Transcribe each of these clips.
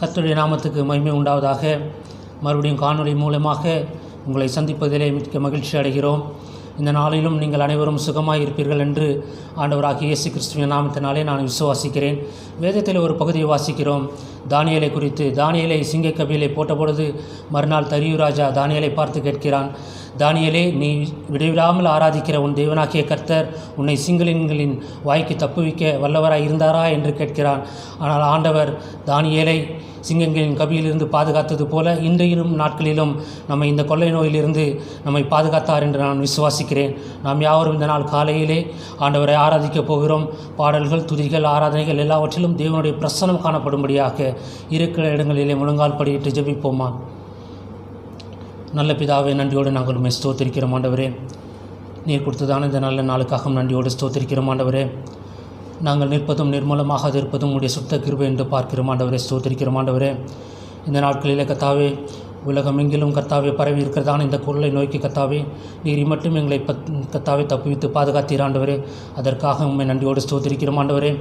கர்த்தருடைய நாமத்துக்கு மகிமை உண்டாவதாக. மறுபடியும் காணொளி மூலமாக உங்களை சந்திப்பதிலே மிக்க மகிழ்ச்சி அடைகிறோம். இந்த நாளிலும் நீங்கள் அனைவரும் சுகமாய் இருப்பீர்கள் என்று ஆண்டவராகிய இயேசு கிறிஸ்துவின் நாமத்தினாலே நான் விசுவாசிக்கிறேன். வேதத்தில் ஒரு பகுதியை வாசிக்கிறோம் தானியேலை குறித்து. தானியேலை சிங்கக்கபிலை போட்டபொழுது மறுநாள் தரியு ராஜா தானியேலை பார்த்து கேட்கிறான், தானியேலே, நீ விடைவிடாமல் ஆராதிக்கிற உன் தேவனாகிய கர்த்தர் உன்னை சிங்கங்களின் வாய்க்கு தப்புவிக்க வல்லவராய் இருந்தாரா என்று கேட்கிறான். ஆனால் ஆண்டவர் தானியேலை சிங்கங்களின் கபியிலிருந்து பாதுகாத்தது போல இன்றையும் நாட்களிலும் நம்மை இந்த கொள்ளை நோயிலிருந்து நம்மை பாதுகாத்தார் என்று நான் விசுவாசிக்கிறேன். நாம் யாவரும் இந்த நாள் காலையிலே ஆண்டவரை ஆராதிக்கப் போகிறோம். பாடல்கள், துதிகள், ஆராதனைகள் எல்லாவற்றிலும் தேவனுடைய பிரசன்னம் காணப்படும்படியாக இருக்கிற இடங்களிலே முழங்கால் படியிட்டு ஜெபிப்போமா. நல்ல பிதாவே, நன்றியோடு நாங்கள் உண்மை ஸ்தோத்திரிக்கிறோம் ஆண்டவரே. நீர் கொடுத்ததான இந்த நல்ல நாளுக்காக நன்றியோடு ஸ்தோத்திரிக்கிறோம் ஆண்டவரே. நாங்கள் நிற்பதும் நிர்மூலமாக இருப்பதும் உடைய சுத்த கிருபை என்று பார்க்கிறோம் ஆண்டவரே. ஸ்தோத்திரிக்கிறோம் ஆண்டவரே. இந்த நாட்களிலே கர்த்தாவே, உலகமெங்கிலும் கர்த்தாவே பரவி இருக்கிறதான இந்த கொள்ளை நோய்க்கு கர்த்தாவே நீர் மட்டும் எங்களை கர்த்தாவே தப்புவித்து பாதுகாத்தீர் ஆண்டவரே. அதற்காக உண்மை நன்றியோடு ஸ்தோத்திரிக்கிறோம் ஆண்டவரே.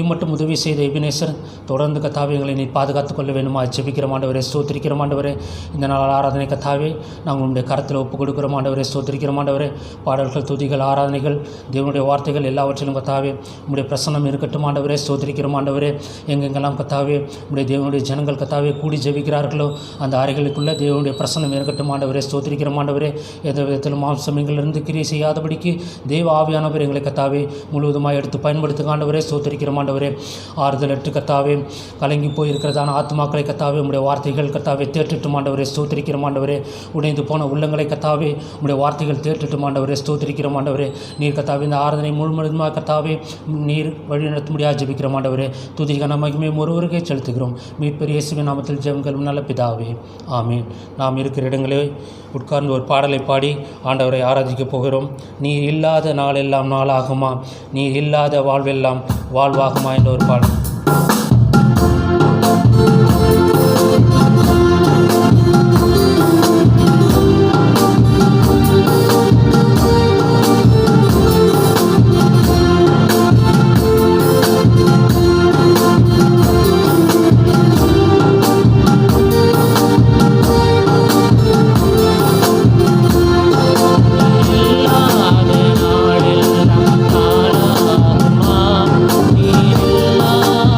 இம்மட்டும் உதவி செய்த எபினேசர் தொடர்ந்து கர்த்தாவே எங்களை நீர் பாதுகாத்து கொள்ள வேண்டுமா ஜெபிக்கிறோம் ஆண்டவரே. ஸ்தோத்திரிக்கிறோம் ஆண்டவரே. இந்த நாள் ஆராதனை கர்த்தாவே நாங்கள் உங்களுடைய கரத்தில் ஒப்புக் கொடுக்கிறோம் ஆண்டவரே. ஸ்தோத்திரிக்கிறோம் ஆண்டவரே. பாடல்கள், துதிகள், ஆராதனைகள், தேவனுடைய வார்த்தைகள் எல்லாவற்றிலும் கர்த்தாவே உங்களுடைய பிரசன்னம் இருக்கட்டும் ஆண்டவரே. ஸ்தோத்திரிக்கிறோம் ஆண்டவரே. எங்கெங்கெல்லாம் கர்த்தாவே உங்களுடைய தேவனுடைய ஜனங்கள் கர்த்தாவே கூடி ஜெபிக்கிறார்களோ அந்த அறைகளுக்குள்ள தேவனுடைய பிரசன்னம் இருக்கட்டும் ஆண்டவரே. ஸ்தோத்திரிக்கிறோம் ஆண்டவரே. எந்த விதத்திலும் மாம்சமிலிருந்து கிரியை செய்யாதபடிக்கு தேவ ஆவியானவர் எங்களை கர்த்தாவே முழுவதுமாக எடுத்து பயன்படுத்துங்க ஆண்டவரே. ஸ்தோத்திரிக்கிறோம் ஆண்டவரே. ஆறுதல் அற்று கர்த்தாவே கலங்கி போயிருக்கிறதான ஆத்மாக்களை கர்த்தாவே உங்களுடைய வார்த்தைகள் கர்த்தாவே தேற்றட்டும் ஆண்டவரே. ஸ்தோத்திரிக்கிறோம் ஆண்டவரே. உடைந்து போன உள்ளங்களை கர்த்தாவே உங்களுடைய வார்த்தைகள் தேற்றட்டும் ஆண்டவரே. ஸ்தோத்திரிக்கிறோம் ஆண்டவரே. நீர் கர்த்தாவே இந்த ஆராதனை முழுவதுமாக கர்த்தாவே நீர் வழிநடத்த முடியாது ஜெபிக்கிறோம் ஆண்டவரே. துதிக்கான மகிமையும் ஒருவருக்கே செலுத்துகிறோம். மீட்பர் இயேசுவின் நாமத்தில் ஜெபங்கள் நல்ல பிதாவே, ஆமென். நாம் இருக்கிற இடங்களே உட்கார்ந்து ஒரு பாடலை பாடி ஆண்டவரை ஆராதிக்கப் போகிறோம். நீர் இல்லாத நாளெல்லாம் நாளாகுமா, நீர் இல்லாத வாழ்வெல்லாம் வாழ்வாகுமா என்ற ஒரு பாடல். நீர் இல்லாத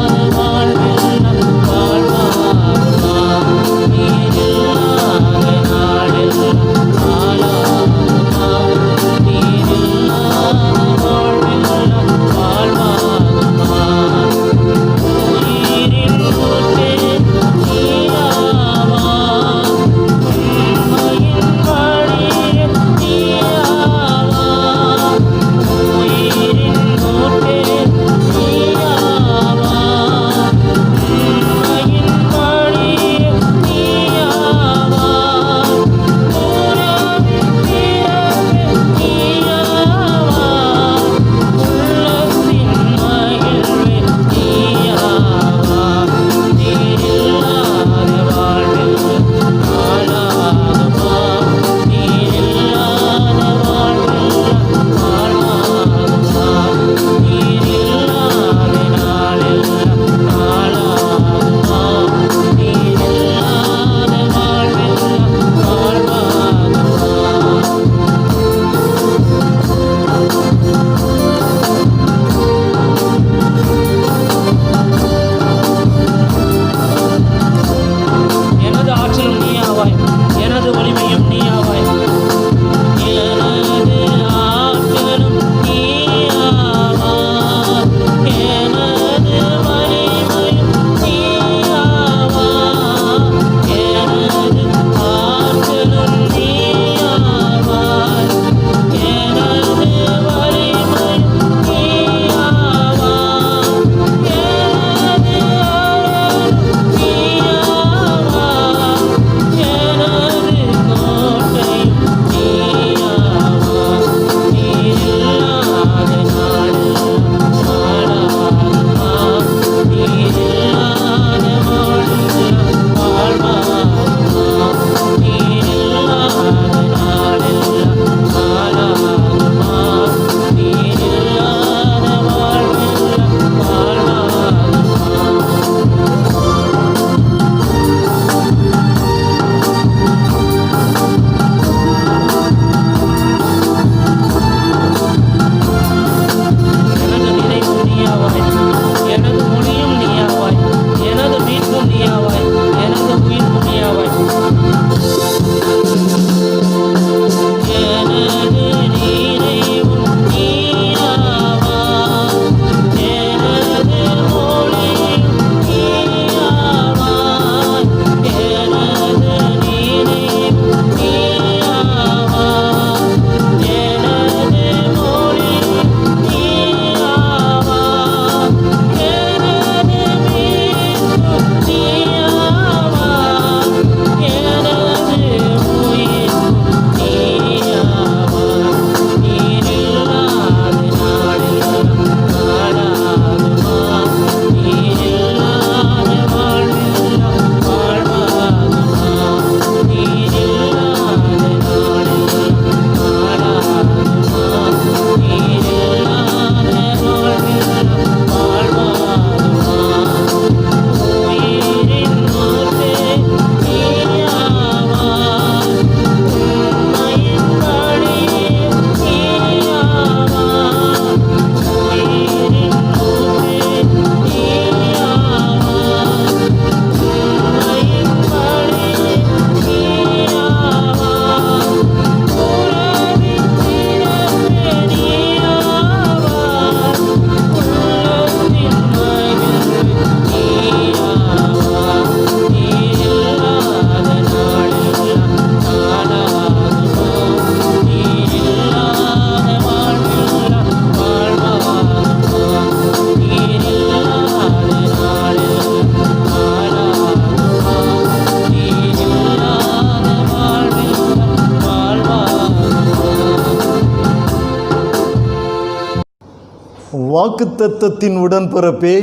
வாக்குத்தத்தத்தின் உடன்பிறப்பே,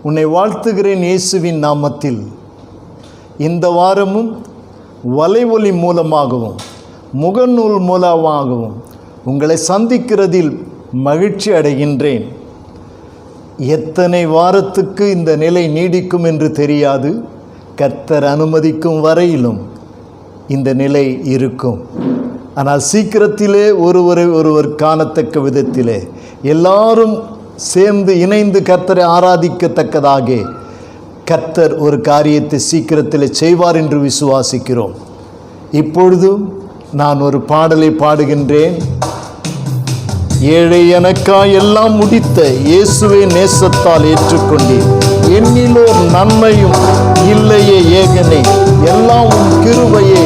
உன்னை வாழ்த்துகிறேன் இயேசுவின் நாமத்தில். இந்த வாரமும் வலைவொலி மூலமாகவும் முகநூல் மூலமாகவும் உங்களை சந்திக்கிறதில் மகிழ்ச்சி அடைகின்றேன். எத்தனை வாரத்துக்கு இந்த நிலை நீடிக்கும் என்று தெரியாது. கர்த்தர் அனுமதிக்கும் வரையிலும் இந்த நிலை இருக்கும். ஆனால் சீக்கிரத்திலே ஒருவர் காணத்தக்க விதத்திலே எல்லாரும் சேர்ந்து இணைந்து கர்த்தரை ஆராதிக்கத்தக்கதாக கர்த்தர் ஒரு காரியத்தை சீக்கிரத்தில் செய்வார் என்று விசுவாசிக்கிறோம். இப்பொழுதும் நான் ஒரு பாடலை பாடுகின்றேன். ஏழை எனக்காய் எல்லாம் முடித்த இயேசுவை நேசத்தால் ஏற்றுக்கொண்டேன். என்னிலோர் நன்மையும் இல்லையே ஏகனே, எல்லாம் உன் கிருபையே.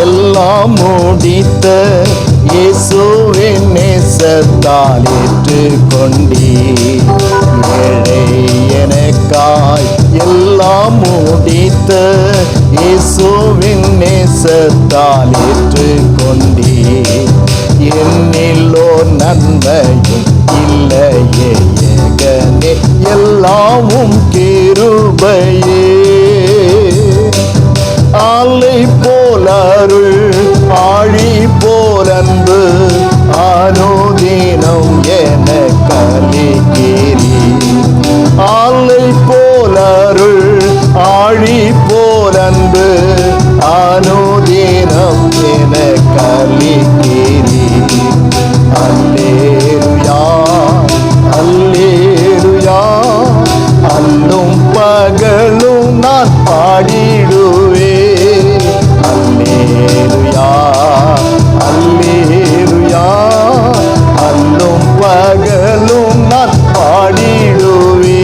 எல்லாம் முடித்த இயேசுவின் நேசத்தால் ஏற்றுக்கொண்டீ. ஏழை எனக்காய் எல்லாம் முடித்த இயேசுவின் நேசத்தால் ஏற்றுக்கொண்டீ. என்னிலோ நன்மையும் இல்லையே ஏகனே, எல்லாமும் கிருபையே. ஆலை போல் அருள், ஆழி போல் அன்பு, அனுதினம் என கலிகேரி. ஆலை போல் அருள், ஆழி போல் அன்பு, அனுதினம் என கலிகேரி. அல்லேலுயா அல்லேலுயா, அல்லும் பகலும் நான் பாடிடுவே. அல்லேலுயா அல்லேலுயா, அல்லும் பகலும் நான் பாடிடுவே.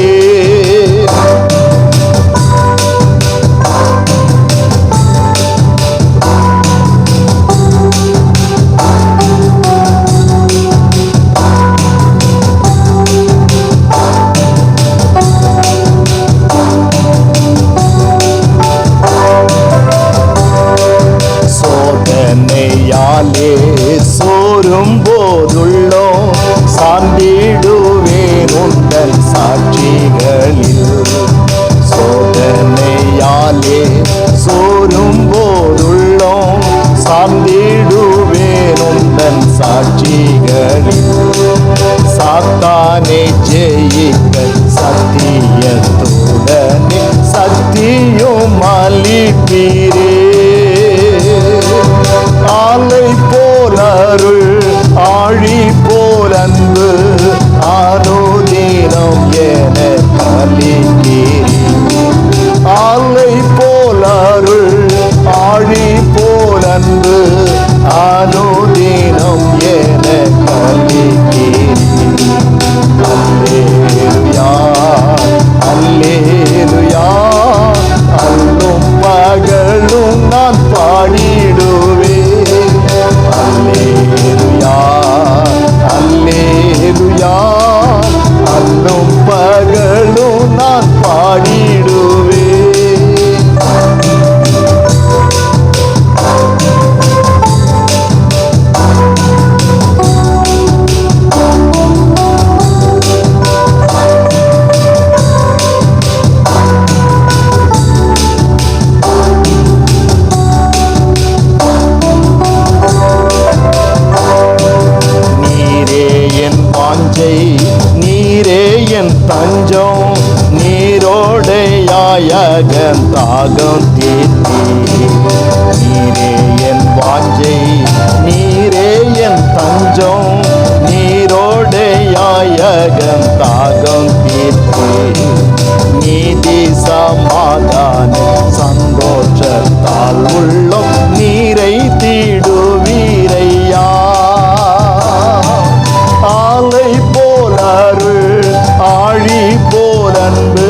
சோரும் போதுள்ளோ சார்ந்திடுவேன் உந்தன் சாட்சிகளில். சோதனையாலே சோரும் போதுள்ளோ சார்ந்திடுவேன் உந்தன் சாட்சிகளில். சாத்தானை ஜெயிக்க சத்தியத்துடனே சத்தியும் அளிப்பீரே. ஆலை போல் அருள், ஆழி போல் அன்பு, அனுதினம் என கலிகேரி. ஆலை போல் அருள், ஆழி போல் அன்பு, அனுதினம் என கலிகேரி. அல்லேலுயா அல்லேலுயா, அல்லும் பகலும் நான் பாடிடுவே. அல்லேலுயா அல்லேலுயா, அல்லும் பகலும் நான் பாடிடுவே. நீரே என் தஞ்சம், நீரோடையாயகன் தாகம் தீர்த்தி. நீரே என் வாஞ்சை, நீரே என் தஞ்சம், நீரோடையாயகன் தாகம் தீர்த்தி. நீதி சமாதான சந்தோஷத்தால் உள்ளம் நீரை தீடுவீரையா. ஆலை போல் அருள், ஆழி போல் அன்பு,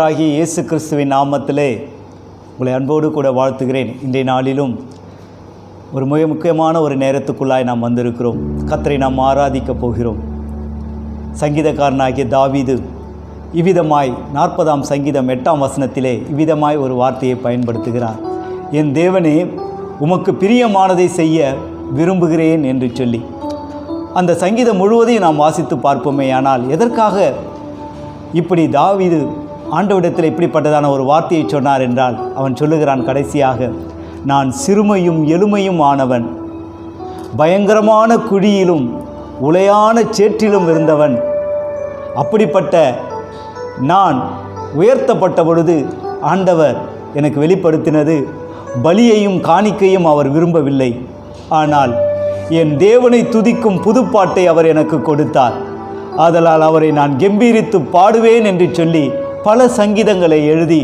ஆண்டவராகிய இயேசு கிறிஸ்துவின் நாமத்திலே உங்களை அன்போடு கூட வாழ்த்துகிறேன். இன்றைய நாளிலும் ஒரு மிக முக்கியமான ஒரு நேரத்துக்குள்ளாய் நாம் வந்திருக்கிறோம். கர்த்தரை நாம் ஆராதிக்கப் போகிறோம். சங்கீதக்காரனாகிய தாவீது இவ்விதமாய் 40ஆம் சங்கீதம் 8ஆம் வசனத்திலே இவ்விதமாய் ஒரு வார்த்தையை பயன்படுத்துகிறார். என் தேவனே, உமக்கு பிரியமானதை செய்ய விரும்புகிறேன் என்று சொல்லி அந்த சங்கீதம் முழுவதையும் நாம் வாசித்து பார்ப்போமே. ஆனால் எதற்காக இப்படி தாவீது ஆண்டவரிடத்தில் இப்படிப்பட்டதான ஒரு வார்த்தையை சொன்னார் என்றால், அவன் சொல்லுகிறான் கடைசியாக, நான் சிறுமையும் எளிமையும் ஆனவன், பயங்கரமான குழியிலும் உளையான சேற்றிலும் இருந்தவன். அப்படிப்பட்ட நான் உயர்த்தப்பட்ட பொழுது ஆண்டவர் எனக்கு வெளிப்படுத்தினது பலியையும் காணிக்கையும் அவர் விரும்பவில்லை. ஆனால் என் தேவனை துதிக்கும் புதுப்பாட்டை அவர் எனக்கு கொடுத்தார். ஆதலால் அவரை நான் கெம்பீரித்து பாடுவேன் என்று சொல்லி பல சங்கீதங்களை எழுதி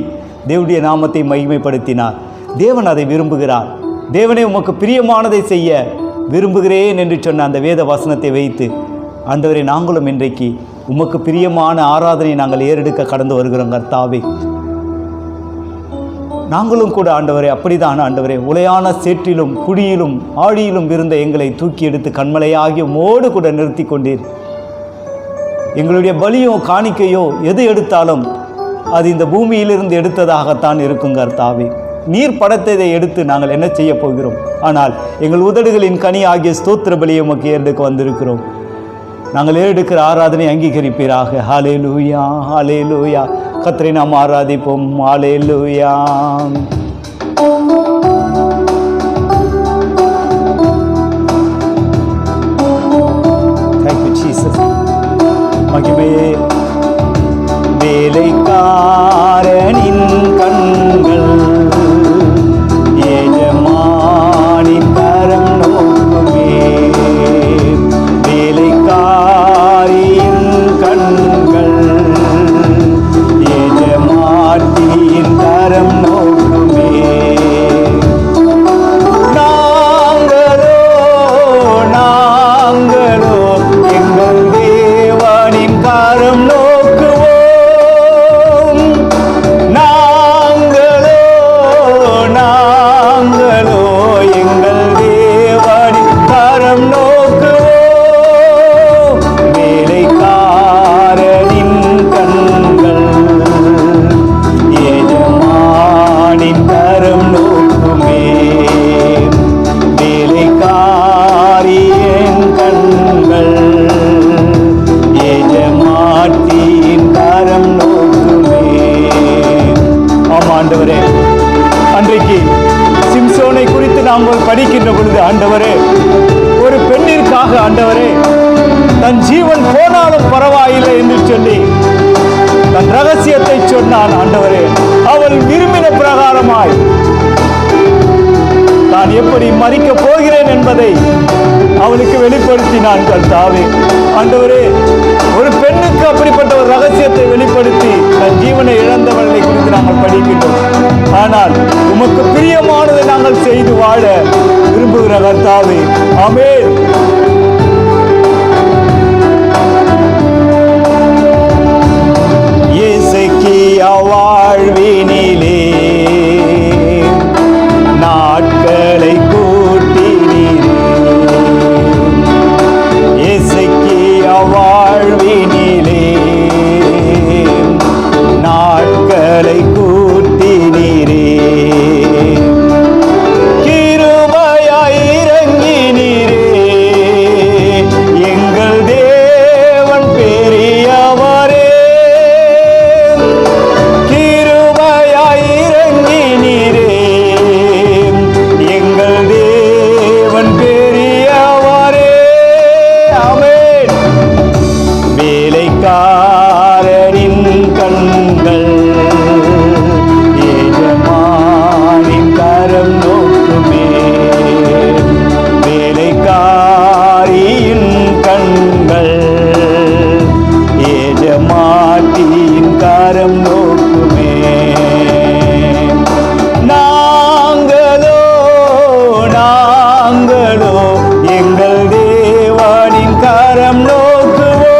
தேவனுடைய நாமத்தை மகிமைப்படுத்தினார். தேவன் அதை விரும்புகிறார். தேவனே, உமக்கு பிரியமானதை செய்ய விரும்புகிறேன் என்று சொன்ன அந்த வேத வசனத்தை வைத்து, ஆண்டவரே, நாங்களும் இன்றைக்கு உமக்கு பிரியமான ஆராதனை நாங்கள் ஏறெடுக்க கடந்து வருகிறோம். கர்த்தாவே, நாங்களும் கூட ஆண்டவரே அப்படிதான் ஆண்டவரே, உளையான சேற்றிலும் குழியிலும் ஆழியிலும் இருந்த எங்களை தூக்கி எடுத்து கண்மலையாகி உம்மோடு கூட நிறுத்தி கொண்டீர். எங்களுடைய பலியோ காணிக்கையோ எது எடுத்தாலும் அது இந்த பூமியிலிருந்து எடுத்ததாகத்தான் இருக்கும். கர்த்தாவே, நீர் படைத்ததை எடுத்து நாங்கள் என்ன செய்ய போகிறோம்? ஆனால் எங்கள் உதடுகளின் கனி ஆகிய ஸ்தோத்திர பலியை உமக்கு ஏறெடுக்க வந்திருக்கிறோம். நாங்கள் ஏறெடுக்கிற ஆராதனை அங்கீகரிப்பீராக. ஹல்லேலூயா, ஹல்லேலூயா. கர்த்தரை நாம் ஆராதிப்போம். ஹல்லேலூயா. Thank you, Jesus. மகிமையே. வேலைக்காரனின் கண்கள் எஜமானின் கரம் நோக்குமே. வேலைக்காரியின் கண்கள் எஜமாட்டியின் கரம் நோக்குமே. நாங்களோ எங்கள் தேவனின் கரம் நோக்குவோம். நாங்களோ எங்கள் தேவனின் கரம் நோக்குவோம். வேலைக்காரனின் கண்கள் எஜமானின் கரம் நோக்குமே. வேலைக்காரியின் கண்கள் எஜமாட்டியின் கரம் நோக்குமே. ஆமாம் ஆண்டவரே, அன்றைக்கு சிம்சோனை குறித்து நாங்கள் படிக்கின்ற பொழுது, ஆண்டவரே, ஒரு பெண்ணிற்காக ஆண்டவரே தன் ஜீவன் போனாலும் பரவாயில்லை என்று சொல்லி தன் ரகசியத்தை சொன்னான். ஆண்டவரே, அவள் விரும்பின பிரகாரமாய் நான் எப்படி மரிக்கப் போகிறேன் என்பதை அவளுக்கு வெளிப்படுத்தினான். கர்த்தாவே, ஆண்டவரே, ஒரு பெண்ணுக்கு அப்படிப்பட்ட ஒரு ரகசியத்தை வெளிப்படுத்தி தன் ஜீவனை இழந்தவர்களை குறித்து நாங்கள் படிக்கின்றோம். ஆனால் உமக்கு பிரியமானதை நாங்கள் செய்து வாழ விரும்புகிற கர்த்தாவே, ஆமென். எசேக்கியா வாழ்வினிலே நாட்களை கூட்டினீரே. எசேக்கியா வாழ்வினிலே நாட்களை கூட்டினீரே. கிருபையாய் இறங்கினீரே. எங்கள் தேவன் பெரியவரே. கிருபையாய் இறங்கினீரே. எங்கள் தேவன் பெரியவரே. ஆமென். வேலைக்காரரின் கண்கள் எஜமானின் கரம் நோக்குமே. வேலைக்காரியின் கண்கள் எஜமாட்டியின் கரம் நோக்குமே. நாங்களோ எங்கள் தேவனின் கரம் நோக்குவோம்.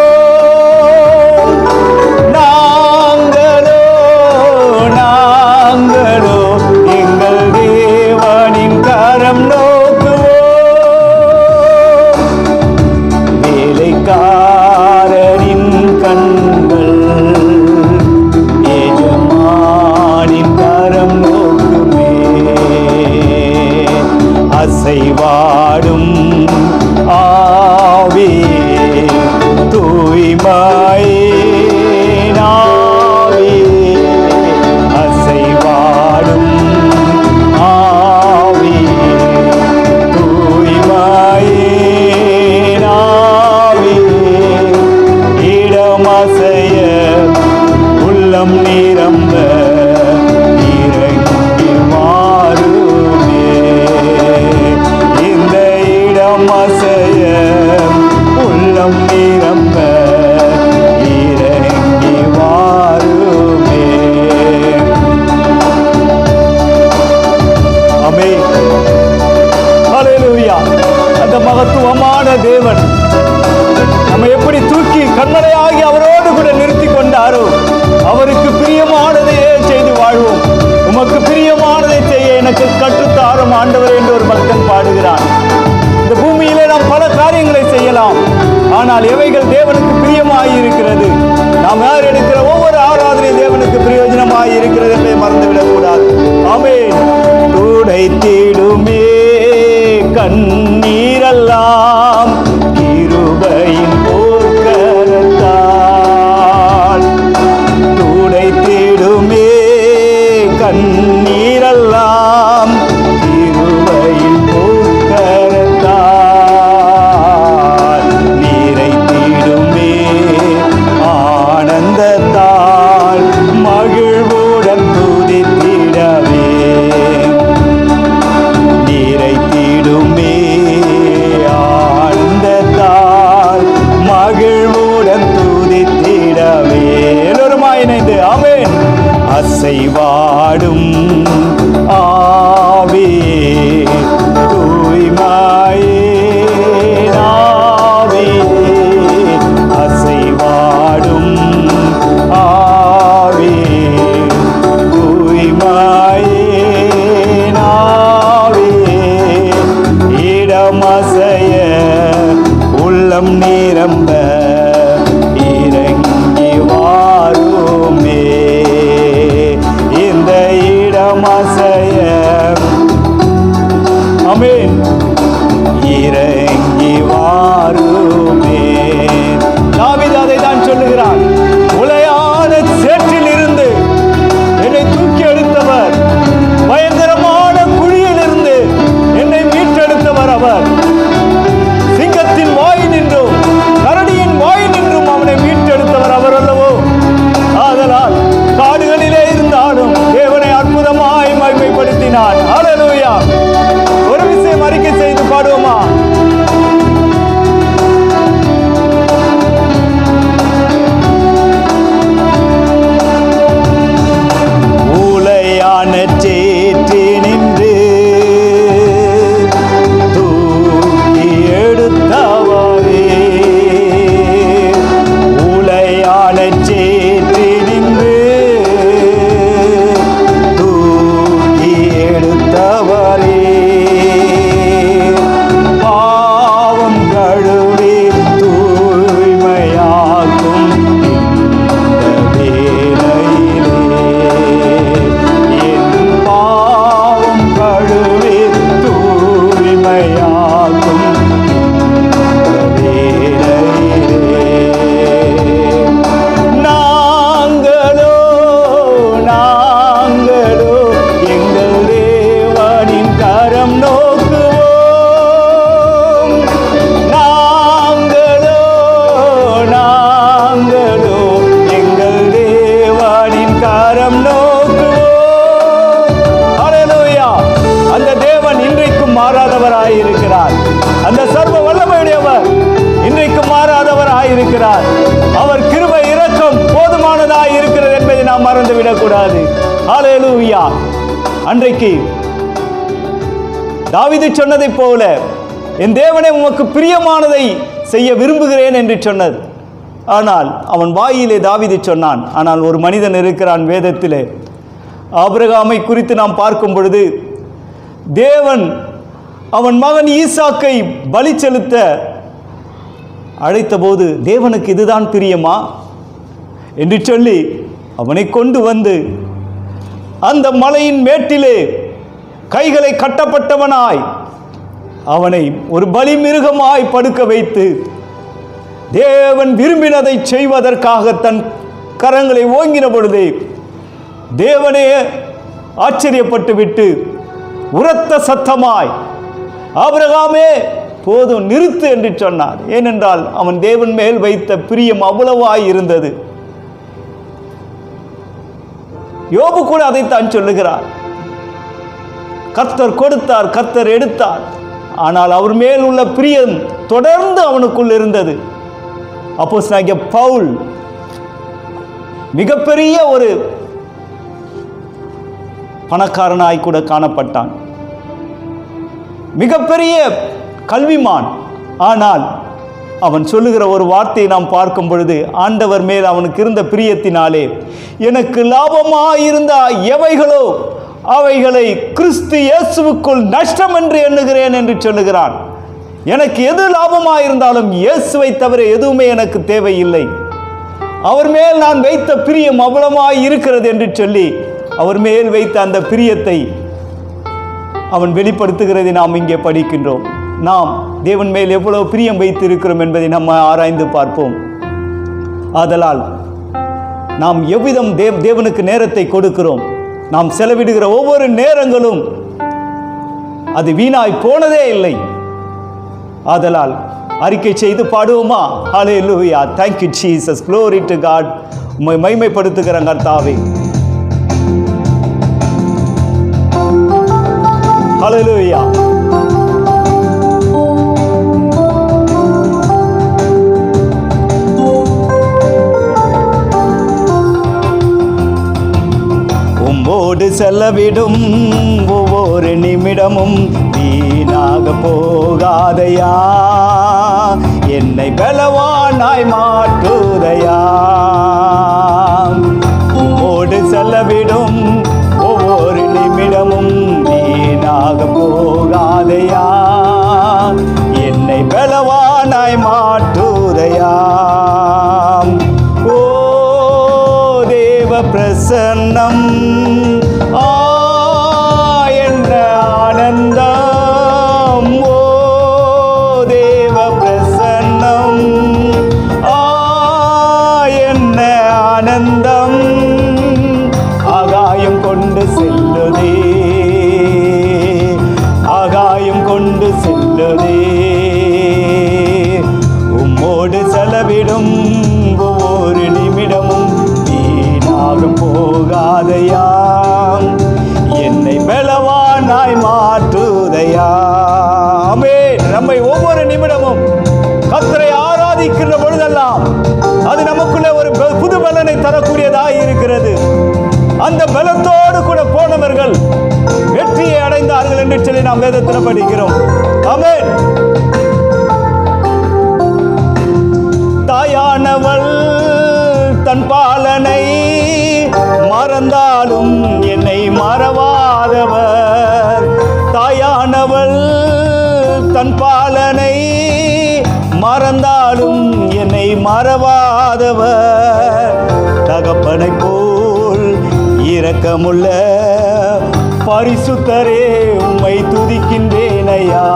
நாங்களோ அசைவாடும் ஆவியே தூய்மையின் ஆவியே அசைவாடும் ஆவியே தூய்மையின் ஆவியே இடமசைய உள்ளம் நிரம்ப இறங்கி மாறுமே. இந்த இடம் அசைய உள்ளம் நிரம்ப இறங்கி மாறுமே. ஆமென். ஹல்லேலூயா. அந்த மகத்துவமான தேவன் நம்ம எப்படி தூக்கி கண்மலையாகி அவரோடு கூட நிறுத்தி கொண்டாரோ அவருக்கு பிரியமானதையே செய்து வாழ்வோம். உமக்கு பிரியமானதை செய்ய எனக்கு கற்றுத்தாரும் ஆண்டவர் என்று ஒரு பக்தன் பாடுகிறான். இந்த பூமியிலே நாம் பல காரியங்களை செய்யலாம், ஆனால் எவைகள் தேவனுக்கு பிரியமாய் இருக்கிறது, நாம் யார் எடுக்கிற ஒவ்வொரு ஆராதனை தேவனுக்கு பிரயோஜனமாய் இருக்கிறது என்பதை மறந்துவிடக் கூடாது. ஆமென். துடைத்திடுமே கண்ணீரெல்லாம் கிருபையின் போர்க்கரத்தால், துடைத்திடுமே கண்ணீரெல்லாம் கிருபையின் போர்க்கரத்தால், நிறைத்திடுமே ஆனந்தத்தால் மகிழ்வுடன் துதித்திடவே, நிறைத்திடுமே ஆனந்தத்தால் மகிழ்வுடன் துதித்திடவே. எல்லோருமாய் இணைந்து ஆமென். அசைவாடும் ஆவியே தூய்மையின் ஆவியே அசைவாடும் ஆவியே தூய்மையின் ஆவியே இடமசைய உள்ளம் நிரம்ப இறங்கி வாருமே. இந்த இடமசைய ஆமென் இறங்கி வாருமே. தாவீது அதை தான் சொல்லுகிறான். உளையான சேற்றில் இருந்து என்னை தூக்கி எடுத்தவர், பயங்கரமான குழியிலிருந்து என்னை மீட்டெடுத்தவர் அவர். சிங்கத்தின் வாய் நின்றும் கரடியின் வாய் நின்றும் அவனை மீட்டெடுத்தவர் அவர் அல்லவோ. ஆதலால் காடுகளிலே இருந்தாலும் தேவனை அற்புதமாய் மகிமைப்படுத்தினான். ஹல்லேலூயா. ஒரு விஷயம் அறிக்கை செய்து பாடுவோமா? ஊளையான சேற்றி நின்று தூக்கி எடுத்தவரே, ஊளையான சேற்றி நின்று தூக்கி எடுத்தவரே, பாவம் கழுவி தூய்மையாக்கும் இந்த வேளையிலே, என் பாவம் கழுவி தூய்மையாக்கும் இந்த வேளையிலே, நாங்களோ எங்கள் தேவனின் கரம் நோக்குவோம். நாங்களோ எங்கள் தேவனின் கரம் நோக்குவோம். ஹல்லேலூயா. அந்த தேவன் இன்றைக்கும் மாறாதவராயிருக்கிறார். அந்த சர்வ வல்லமையுடையவர் இன்றைக்கும் மாறாதவராயிருக்கிறார். அவர் கிருபை இரக்கம் போதுமானதாய் இருக்கிறது என்பதை நாம் மறந்துவிடக் கூடாது. ஹல்லேலூயா. அன்றைக்கு தாவீது சொன்னதைப் போல என் தேவனே உமக்கு பிரியமானதை செய்ய விரும்புகிறேன் என்று சொன்னது. ஆனால் அவன் வாயிலே தாவீது சொன்னான். ஆனால் ஒரு மனிதன் இருக்கிறான் வேதத்திலே. ஆபிரகாமை குறித்து நாம் பார்க்கும் பொழுது தேவன் அவன் மகன் ஈசாக்கை பலி செலுத்த அழைத்தபோது தேவனுக்கு இதுதான் பிரியமா என்று சொல்லி அவனை கொண்டு வந்து அந்த மலையின் மேட்டிலே கைகளை கட்டப்பட்டவனாய் அவனை ஒரு பலி மிருகமாய் படுக்க வைத்து தேவன் விரும்பினதை செய்வதற்காக தன் கரங்களை ஓங்கின பொழுதே தேவனே ஆச்சரியப்பட்டு விட்டு உரத்த சத்தமாய் ஆபிரகாமே போதும் நிறுத்து என்று சொன்னார். ஏனென்றால் அவன் தேவன் மேல் வைத்த பிரியம் அவ்வளவாய் இருந்தது. யோபு கூட அதைத்தான் சொல்லுகிறார். கர்த்தர் கொடுத்தார், கர்த்தர் எடுத்தார். ஆனால் அவர் மேல் உள்ள பிரியம் தொடர்ந்து அவனுக்குள் இருந்தது. அப்போஸ்தலனாகிய பவுல் மிகப்பெரிய ஒரு பணக்காரனாய் கூட காணப்பட்டான், மிகப்பெரிய கல்விமான். ஆனால் அவன் சொல்லுகிற ஒரு வார்த்தையை நாம் பார்க்கும் பொழுது, ஆண்டவர் மேல் அவனுக்கு இருந்த பிரியத்தினாலே எனக்கு லாபமாயிருந்த எவைகளோ அவைகளை கிறிஸ்து இயேசுவுக்குள் நஷ்டம் என்று எண்ணுகிறேன் என்று சொல்லுகிறான். எனக்கு எது லாபமாயிருந்தாலும் இயேசுவை தவிர எதுவுமே எனக்கு தேவையில்லை. அவர் மேல் நான் வைத்த பிரியம் அவ்வளமாய் இருக்கிறது என்று சொல்லி அவர் மேல் வைத்த அந்த பிரியத்தை அவன் வெளிப்படுத்துகிறதை நாம் இங்கே படிக்கின்றோம். நாம் தேவன் மேல் எவ்வளவு பிரியம் வைத்து இருக்கிறோம் என்பதை நம்ம ஆராய்ந்து பார்ப்போம். ஆதலால் நாம் எவ்விதம் தேவனுக்கு நேரத்தை கொடுக்கிறோம், நாம் செலவிடுகிற ஒவ்வொரு நேரங்களும் அது வீணாய் போனதே இல்லை. ஆதலால் அறிக்கை செய்து பாடுவோமா? ஹல்லேலூயா, thank you Jesus, glory to God. உம்மை மகிமைப்படுத்துகிற கர்த்தாவே, ஹல்லேலூயா. உம்மோடு செலவிடும் ஒவ்வொரு நிமிடமும் வீணாக போகாதையா, என்னை பலவானாய் மாற்றுதையா. உம்மோடு செலவிடும் ஒவ்வொரு நிமிடமும் வீணாக போகாதையா, என்னை பலவானாய் மாற்றுதையா. ஓ தேவ பிரசன்னம் என்ற ஆனந்தம், ஓ தேவ பிரசன்னம் என்ன ஆனந்தம், ஆகாயம் கொண்டு செல்லுதே, ஆகாயம் கொண்டு செல்லுதே. உம்மோடு செலவிடும் ஒவ்வொரு நிமிடமும் வீணாக போகாதையா, என்னை பலவானாய் மாற்றுதையா. ஆமென். நம்மை ஒவ்வொரு நிமிடமும் கர்த்தரை ஆராதிக்கின்ற பொழுதெல்லாம் அது நமக்குள்ளே ஒரு புது பலனை தரக்கூடியதாய் இருக்கிறது. அந்த பலத்தோடு கூட போனவர்கள் வெற்றியை அடைந்தார்கள் என்று சொல்லி நாம் வேதத்தில் படிக்கிறோம். ஆமென். தாயானவள் தன் பாலனை மறந்தாலும் என்னை மறவாதவர், தாயானவள் தன் பாலனை மறந்தாலும் என்னை மறவாதவர், தகப்பனை போல் இரக்கமுள்ள பரிசுத்தரே உம்மை துதிக்கின்றேனையா,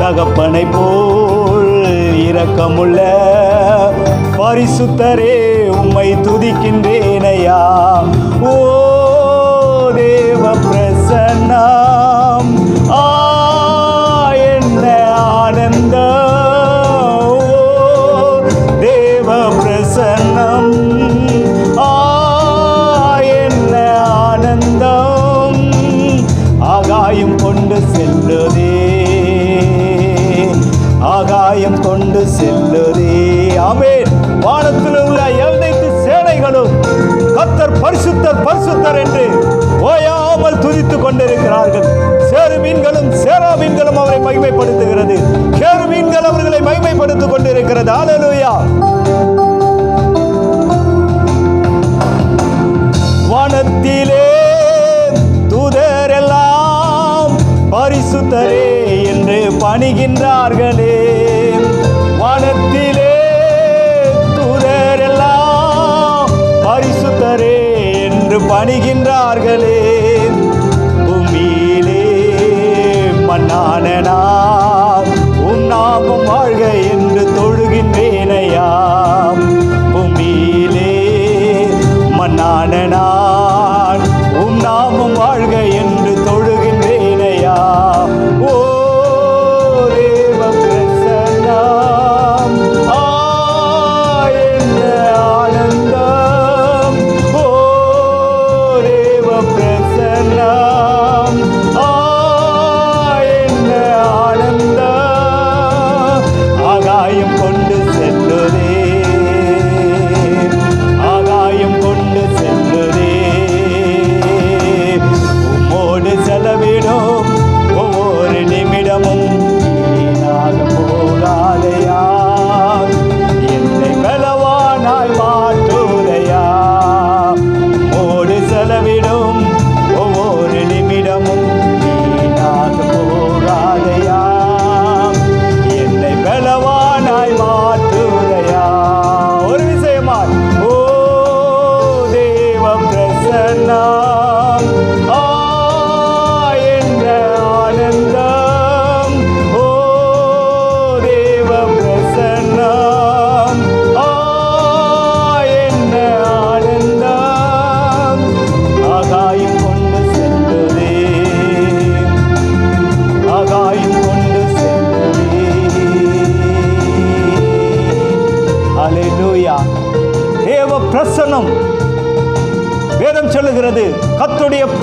தகப்பனை போல் இரக்கமுள்ள பரிசுத்தரே உம்மை துதிக்கின்றேனையா. ஓ தேவ பிரசன்னம் என்ன ஆனந்தம், ஓ தேவ பிரசன்னம் என்ன ஆனந்தம், ஆகாயம் கொண்டு செல்லுதே, ஆகாயம் கொண்டு செல்லுதே. ஆமென். வானத்தில் உள்ள அனைத்து சேனைகளும் கர்த்தர் பரிசுத்தர் பரிசுத்தர் என்று ஓயாமல் துதித்துக் கொண்டிருக்கிறார்கள். சேருமீன்களும் சேராமீன்களும் அவரை மகிமைப்படுத்துகிறது, கேருமீன்கள் அவர்களை மகிமைப்படுத்திக் கொண்டிருக்கிறது. ஹல்லேலூயா. வானத்திலே தூதரெல்லாம் பரிசுத்தரே என்று பணிகின்றார்களே, வானத்திலே தூதரெல்லாம் பரிசுத்தரே என்று பணிகின்றார்களே, பூமியிலே மண்ணான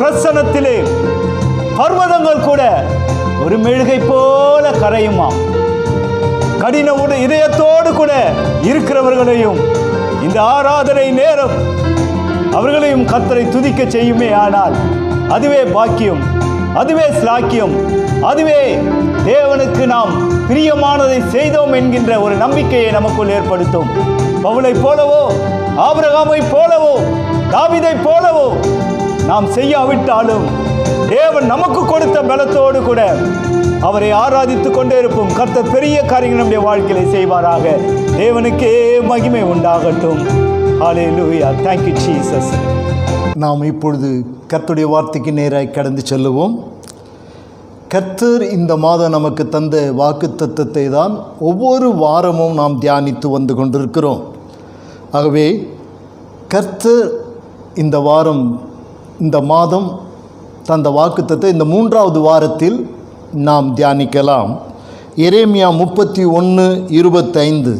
பிரசன்னத்திலே பர்வதங்கள் கூட ஒரு மெழுகை போல கரையுமாம். கடின இதயத்தோடு கூட இருக்கிறவர்களையும் இந்த ஆராதனை நேரம் அவர்களையும் கர்த்தரை துதிக்க செய்யுமே. ஆனால் அதுவே பாக்கியம், அதுவே ஸ்லாக்கியம், அதுவே தேவனுக்கு நாம் பிரியமானதை செய்தோம் என்கின்ற ஒரு நம்பிக்கையை நமக்குள் ஏற்படுத்தும். பவுலை போலவோ, ஆபிரகாமை போலவோ, தாவீதை போலவோ நாம் செய்யாவிட்டாலும் தேவன் நமக்கு கொடுத்த பலத்தோடு கூட அவரை ஆராதித்துக் கொண்டே இருப்போம். கர்த்தர் பெரிய காரியங்கள் நம்முடைய வாழ்க்கையிலே செய்வாராக. தேவனுக்கே மகிமை உண்டாகட்டும். ஹல்லேலூயா. Thank you Jesus. நாம் இப்பொழுது கர்த்தருடைய வார்த்தைக்கு நேராய் கடந்து செல்லுவோம். கர்த்தர் இந்த மாதம் நமக்கு தந்த வாக்குத்தத்தத்தை தான் ஒவ்வொரு வாரமும் நாம் தியானித்து வந்து கொண்டிருக்கிறோம். ஆகவே கர்த்தர் இந்த வாரம், இந்த மாதம் தந்த வாக்குத்தத்தை இந்த 3வது வாரத்தில் நாம் தியானிக்கலாம். எரேமியா 31:25.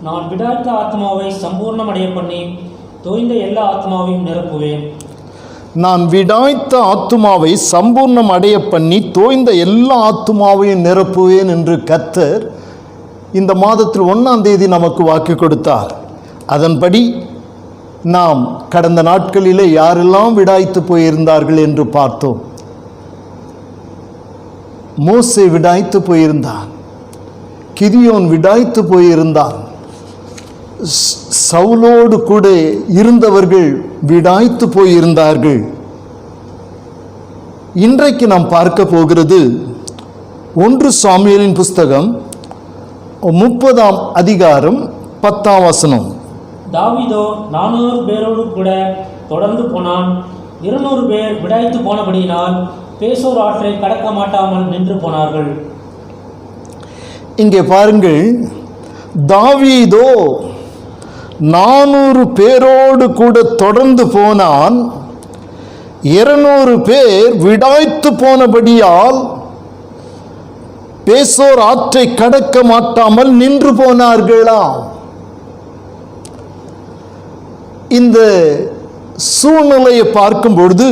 நான் விடாய்த்த ஆத்மாவை சம்பூர்ணமடைய பண்ணி தோய்ந்த எல்லா ஆத்மாவையும் நிரப்புவேன். நான் விடாய்த்த ஆத்துமாவை சம்பூர்ணம் அடைய பண்ணி தோய்ந்த எல்லா ஆத்துமாவையும் நிரப்புவேன் என்று கர்த்தர் இந்த மாதத்தில் 1ஆம் தேதி நமக்கு வாக்கு கொடுத்தார். அதன்படி நாம் கடந்த நாட்களிலே யாரெல்லாம் விடாய்த்து போயிருந்தார்கள் என்று பார்த்தோம். மோசே விடாய்த்து போயிருந்தான், கிதியோன் விடாய்த்து போயிருந்தான், சவுலோடு கூட இருந்தவர்கள் விடாய்த்து போயிருந்தார்கள். இன்றைக்கு நாம் பார்க்க போகிறது 1 சாமுவேலின் புஸ்தகம் 30ஆம் அதிகாரம் 10ஆம் வசனம். தாவீதோ 400 பேரோடு கூட தொடர்ந்து போனான். 200 பேர் விடாய்த்து போனபடியினால் பேசோர் ஆற்றை கடக்க மாட்டாமல் நின்று போனார்கள். இங்கே பாருங்கள், தாவீதோ 400 பேரோடு கூட தொடர்ந்து போனான். 200 பேர் விடாய்த்து போனபடியால் பேசோர் ஆற்றை கடக்க மாட்டாமல் நின்று போனார்களாம். இந்த சூழ்நிலையை பார்க்கும் பொழுது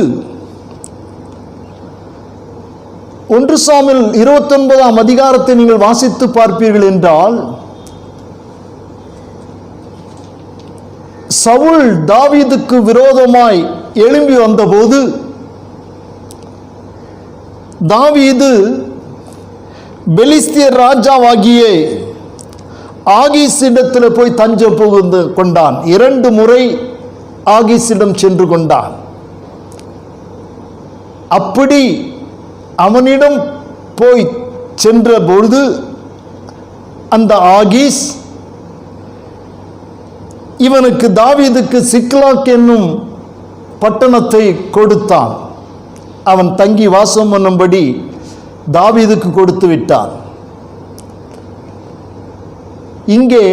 1 சாமுவேல் 29ஆம் அதிகாரத்தை நீங்கள் வாசித்து பார்ப்பீர்கள் என்றால், சவுல் தாவீதுக்கு விரோதமாய் எழும்பி வந்தபோது தாவீது பெலிஸ்தியர் ராஜாவாகிய ஆகீஸிடத்தில் போய் தஞ்சம் புகுந்து கொண்டான். 2 முறை ஆகீஸிடம் சென்று கொண்டான். அப்படி அவனிடம் போய் சென்ற பொழுது அந்த ஆகீஸ் இவனுக்கு தாவீதுக்கு சிக்லாக் என்னும் பட்டணத்தை கொடுத்தான். அவன் தங்கி வாசம் பண்ணும்படி தாவீதுக்கு கொடுத்து விட்டான். இங்கே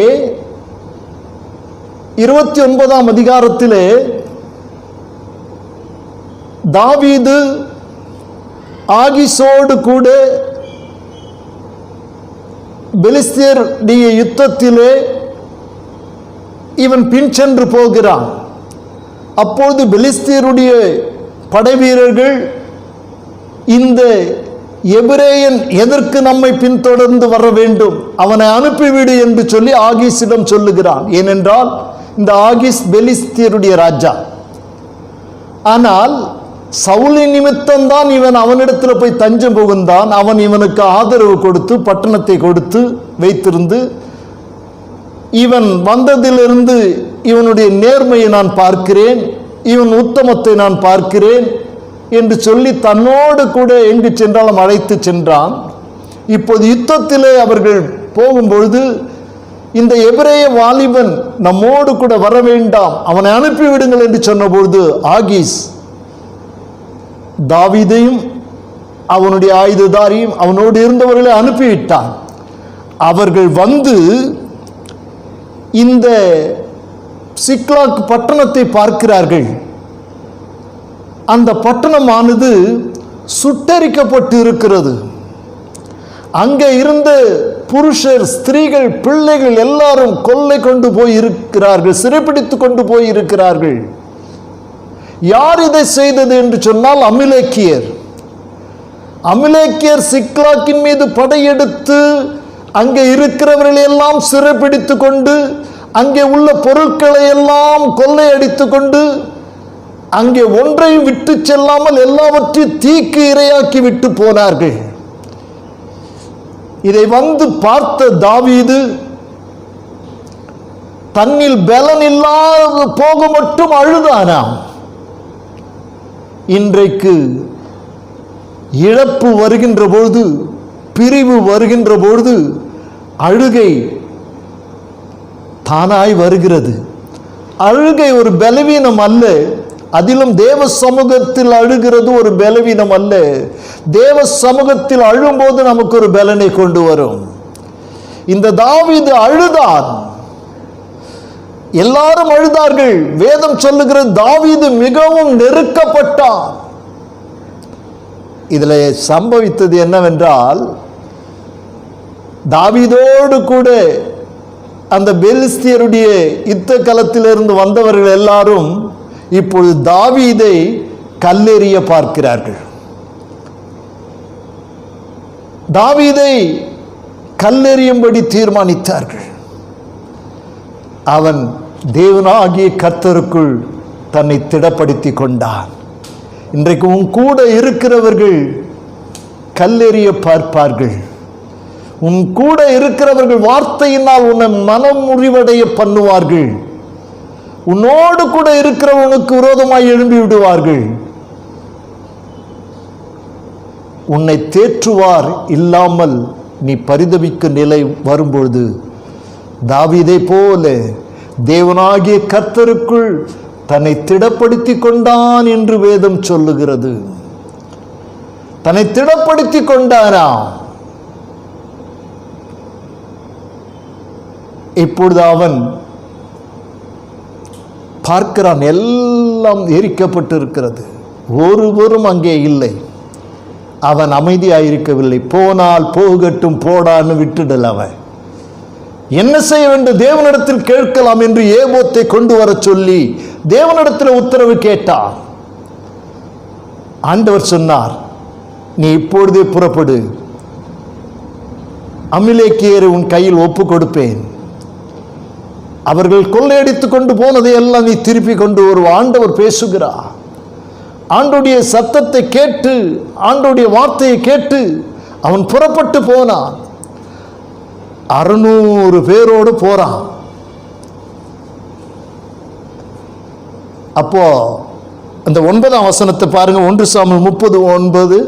29ஆம் அதிகாரத்திலே தாவீது ஆகீஸோடு கூட பெலிஸ்தியருடைய யுத்தத்திலே இவன் பின் சென்று போகிறான். அப்பொழுது பெலிஸ்தியருடைய படைவீரர்கள், இந்த எபிரேயன் எதற்கு நம்மை பின்தொடர்ந்து வர வேண்டும், அவனை அனுப்பிவிடு என்று சொல்லி ஆகீஸிடம் சொல்லுகிறான். ஏனென்றால் இந்த ஆகீஸ் பெலிஸ்தியருடைய ராஜா. ஆனால் சவுலின் நிமித்தம்தான் இவன் அவனிடத்தில் போய் தஞ்சம் புகுந்தான். அவன் இவனுக்கு ஆதரவு கொடுத்து பட்டணத்தை கொடுத்து வைத்திருந்து, இவன் வந்ததிலிருந்து இவனுடைய நேர்மையை நான் பார்க்கிறேன், இவன் உத்தமத்தை நான் பார்க்கிறேன் என்று சொல்லி தன்னோடு கூட எங்கு சென்றாலும் அழைத்து சென்றான். இப்போது யுத்தத்திலே அவர்கள் போகும்பொழுது இந்த எபிரேய வாலிபன் நம்மோடு கூட வர வேண்டாம், அவனை அனுப்பிவிடுங்கள் என்று சொன்னபொழுது ஆகீஸ் தாவீதையும் அவனுடைய ஆயுததாரியும் அவனோடு இருந்தவர்களை அனுப்பிவிட்டான். அவர்கள் வந்து இந்த சிக்லாக் பட்டணத்தை பார்க்கிறார்கள். அந்த பட்டணமானது சுட்டரிக்கப்பட்டு இருக்கிறது. அங்கே இருந்த புருஷர், ஸ்திரீகள், பிள்ளைகள் எல்லாரும் கொள்ளை கொண்டு போய் இருக்கிறார்கள், சிறைப்பிடித்து கொண்டு போய் இருக்கிறார்கள். யார் இதை செய்தது என்று சொன்னால் அமிலேக்கியர். அமிலேக்கியர் சிக்லாக்கின் மீது படையெடுத்து அங்கே இருக்கிறவர்களை எல்லாம் சிறைப்பிடித்து கொண்டு அங்கே உள்ள பொருட்களை எல்லாம் கொள்ளையடித்து கொண்டு அங்கே ஒன்றையும் விட்டு செல்லாமல் எல்லாவற்றையும் தீக்கு இரையாக்கி விட்டு போனார்கள். இதை வந்து பார்த்த தாவீது தன்னில் பலன் இல்லாத போக மட்டும் அழுதானாம். இன்றைக்கு இழப்பு வருகின்ற பொழுது, பிரிவு வருகின்ற பொழுது அழுகை தானாய் வருகிறது. அழுகை ஒரு பலவீனம் அல்ல. அதிலும் தேவ சமூகத்தில் அழுகிறது ஒரு பலவீனம் அல்ல. தேவ சமூகத்தில் அழும்போது நமக்கு ஒரு பலனை கொண்டு வரும். இந்த தாவீது அழுதான். எல்லாரும் அழுதார்கள். வேதம் சொல்லுகிறது தாவீது மிகவும் நெருக்கப்பட்டான். இதில் சம்பவித்தது என்னவென்றால், தாவீதோடு கூட அந்த பெலிஸ்தியருடைய யுத்த களத்திலிருந்து வந்தவர்கள் எல்லாரும் இப்பொழுது தாவீதை கல்லெறிய பார்க்கிறார்கள். தாவீதை கல்லெறியும்படி தீர்மானித்தார்கள். அவன் தேவனாகிய கர்த்தருக்குள் தன்னை திடப்படுத்தி கொண்டான். இன்றைக்கு உன் கூட இருக்கிறவர்கள் கல்லெறிய பார்ப்பார்கள். உன் கூட இருக்கிறவர்கள் வார்த்தையினால் உன்னை மனம் முறிவடைய பண்ணுவார்கள். உன்னோடு கூட இருக்கிறவனுக்கு விரோதமாய் எழும்பி விடுவார்கள். உன்னை தேற்றுவார் இல்லாமல் நீ பரிதபிக்கும் நிலை வரும்பொழுது தாவீதை போல தேவனாகிய கர்த்தருக்குள் தன்னை திடப்படுத்தி கொண்டான் என்று வேதம் சொல்லுகிறது. தன்னை திடப்படுத்தி கொண்டானா? இப்பொழுது அவன் பார்க்கிறான், எல்லாம் எரிக்கப்பட்டு இருக்கிறது, ஒருவரும் அங்கே இல்லை. அவன் அமைதியாயிருக்கவில்லை. போனால் போகட்டும் போடான்னு விட்டுடல். அவன் என்ன செய்ய வேண்டும்? தேவனிடத்தில் கேட்கலாம் என்று ஏபோத்தை கொண்டு வர சொல்லி தேவனிடத்தில் உத்தரவு கேட்டான். ஆண்டவர் சொன்னார், நீ இப்பொழுதே புறப்படு, அமிலேக்கியரை உன் கையில் ஒப்பு கொடுப்பேன். அவர்கள் கொள்ளையடித்து கொண்டு போனதை எல்லாம் நீ திருப்பி கொண்டு வருவாய். ஆண்டவர் பேசுகிறார். ஆண்டோடைய சத்தத்தை கேட்டு, ஆண்டோடைய வார்த்தையை கேட்டு அவன் புறப்பட்டு போனான். 600 பேரோடு போறான். அப்போ அந்த 9ஆம் வசனத்தை பாருங்க. 1 சாமுவேல் 30:9.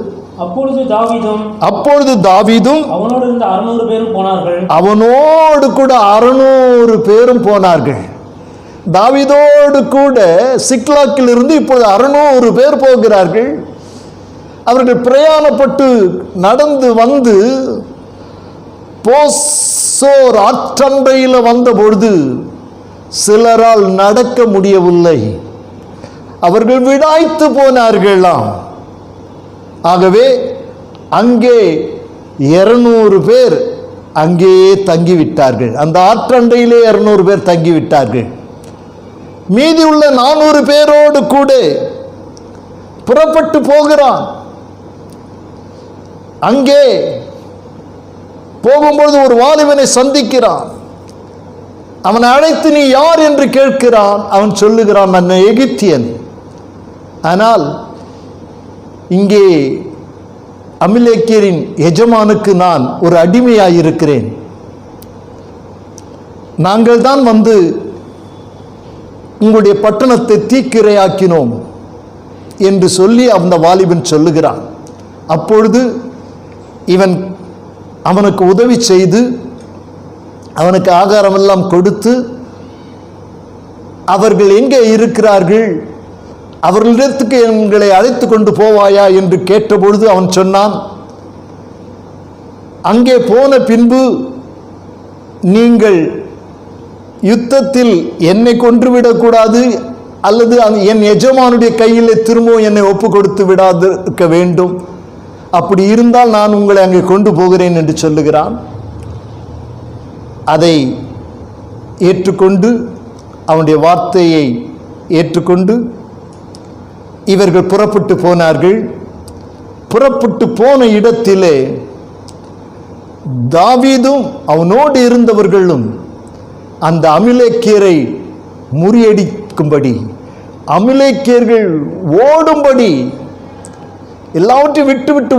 அப்பொழுது தாவீதும் அவனோடு இருந்த 600 பேரும் போனார்கள். அவனோடு கூட 600 பேரும் போனார்கள். தாவீதோடு கூட சிக்லாக்கில் இருந்து இப்பொழுது 600 பேர் போகிறார்கள். அவர்கள் பிரயாணப்பட்டு நடந்து வந்து போசோர் ஆற்றண்டையில் வந்த பொழுது சிலரால் நடக்க முடியவில்லை. அவர்கள் விடாய்த்து போனார்களாம். ஆகவே அங்கே 200 பேர் அங்கேயே தங்கிவிட்டார்கள். அந்த ஆற்றண்டையிலே 200 பேர் தங்கிவிட்டார்கள். மீதி உள்ள 400 பேரோடு கூட புறப்பட்டு போகிறான். அங்கே போகும்போது ஒரு வாலிபனை சந்திக்கிறான். அவனை அழைத்து நீ யார் என்று கேட்கிறான். அவன் சொல்லுகிறான், நான் எகிப்தியன். ஆனால் இங்கே அமிலேக்கியரின் எஜமானுக்கு நான் ஒரு அடிமையாயிருக்கிறேன். நாங்கள் தான் வந்து உங்களுடைய பட்டணத்தை தீக்கிரையாக்கினோம் என்று சொல்லி அந்த வாலிபன் சொல்லுகிறான். அப்பொழுது இவன் அவனுக்கு உதவி செய்து அவனுக்கு ஆகாரம் எல்லாம் கொடுத்து, அவர்கள் எங்கே இருக்கிறார்கள், அவர்களிடத்துக்கு எங்களை அழைத்து கொண்டு போவாயா என்று கேட்டபொழுது அவன் சொன்னான், அங்கே போன பின்பு நீங்கள் யுத்தத்தில் என்னை கொன்றுவிடக்கூடாது, அல்லது என் எஜமானுடைய கையில் திரும்பவும் என்னை ஒப்பு கொடுத்து விடாதிருக்க வேண்டும். அப்படி இருந்தால் நான் உங்களை அங்கே கொண்டு போகிறேன் என்று சொல்லுகிறான். அதை ஏற்றுக்கொண்டு, அவனுடைய வார்த்தையை ஏற்றுக்கொண்டு இவர்கள் புறப்பட்டு போனார்கள். புறப்பட்டு போன இடத்திலே தாவீதும் அவனோடு இருந்தவர்களும் அந்த அமிலேக்கியரை முறியடிக்கும்படி, அமிலேக்கியர்கள் ஓடும்படி, எல்லாவற்றையும் விட்டு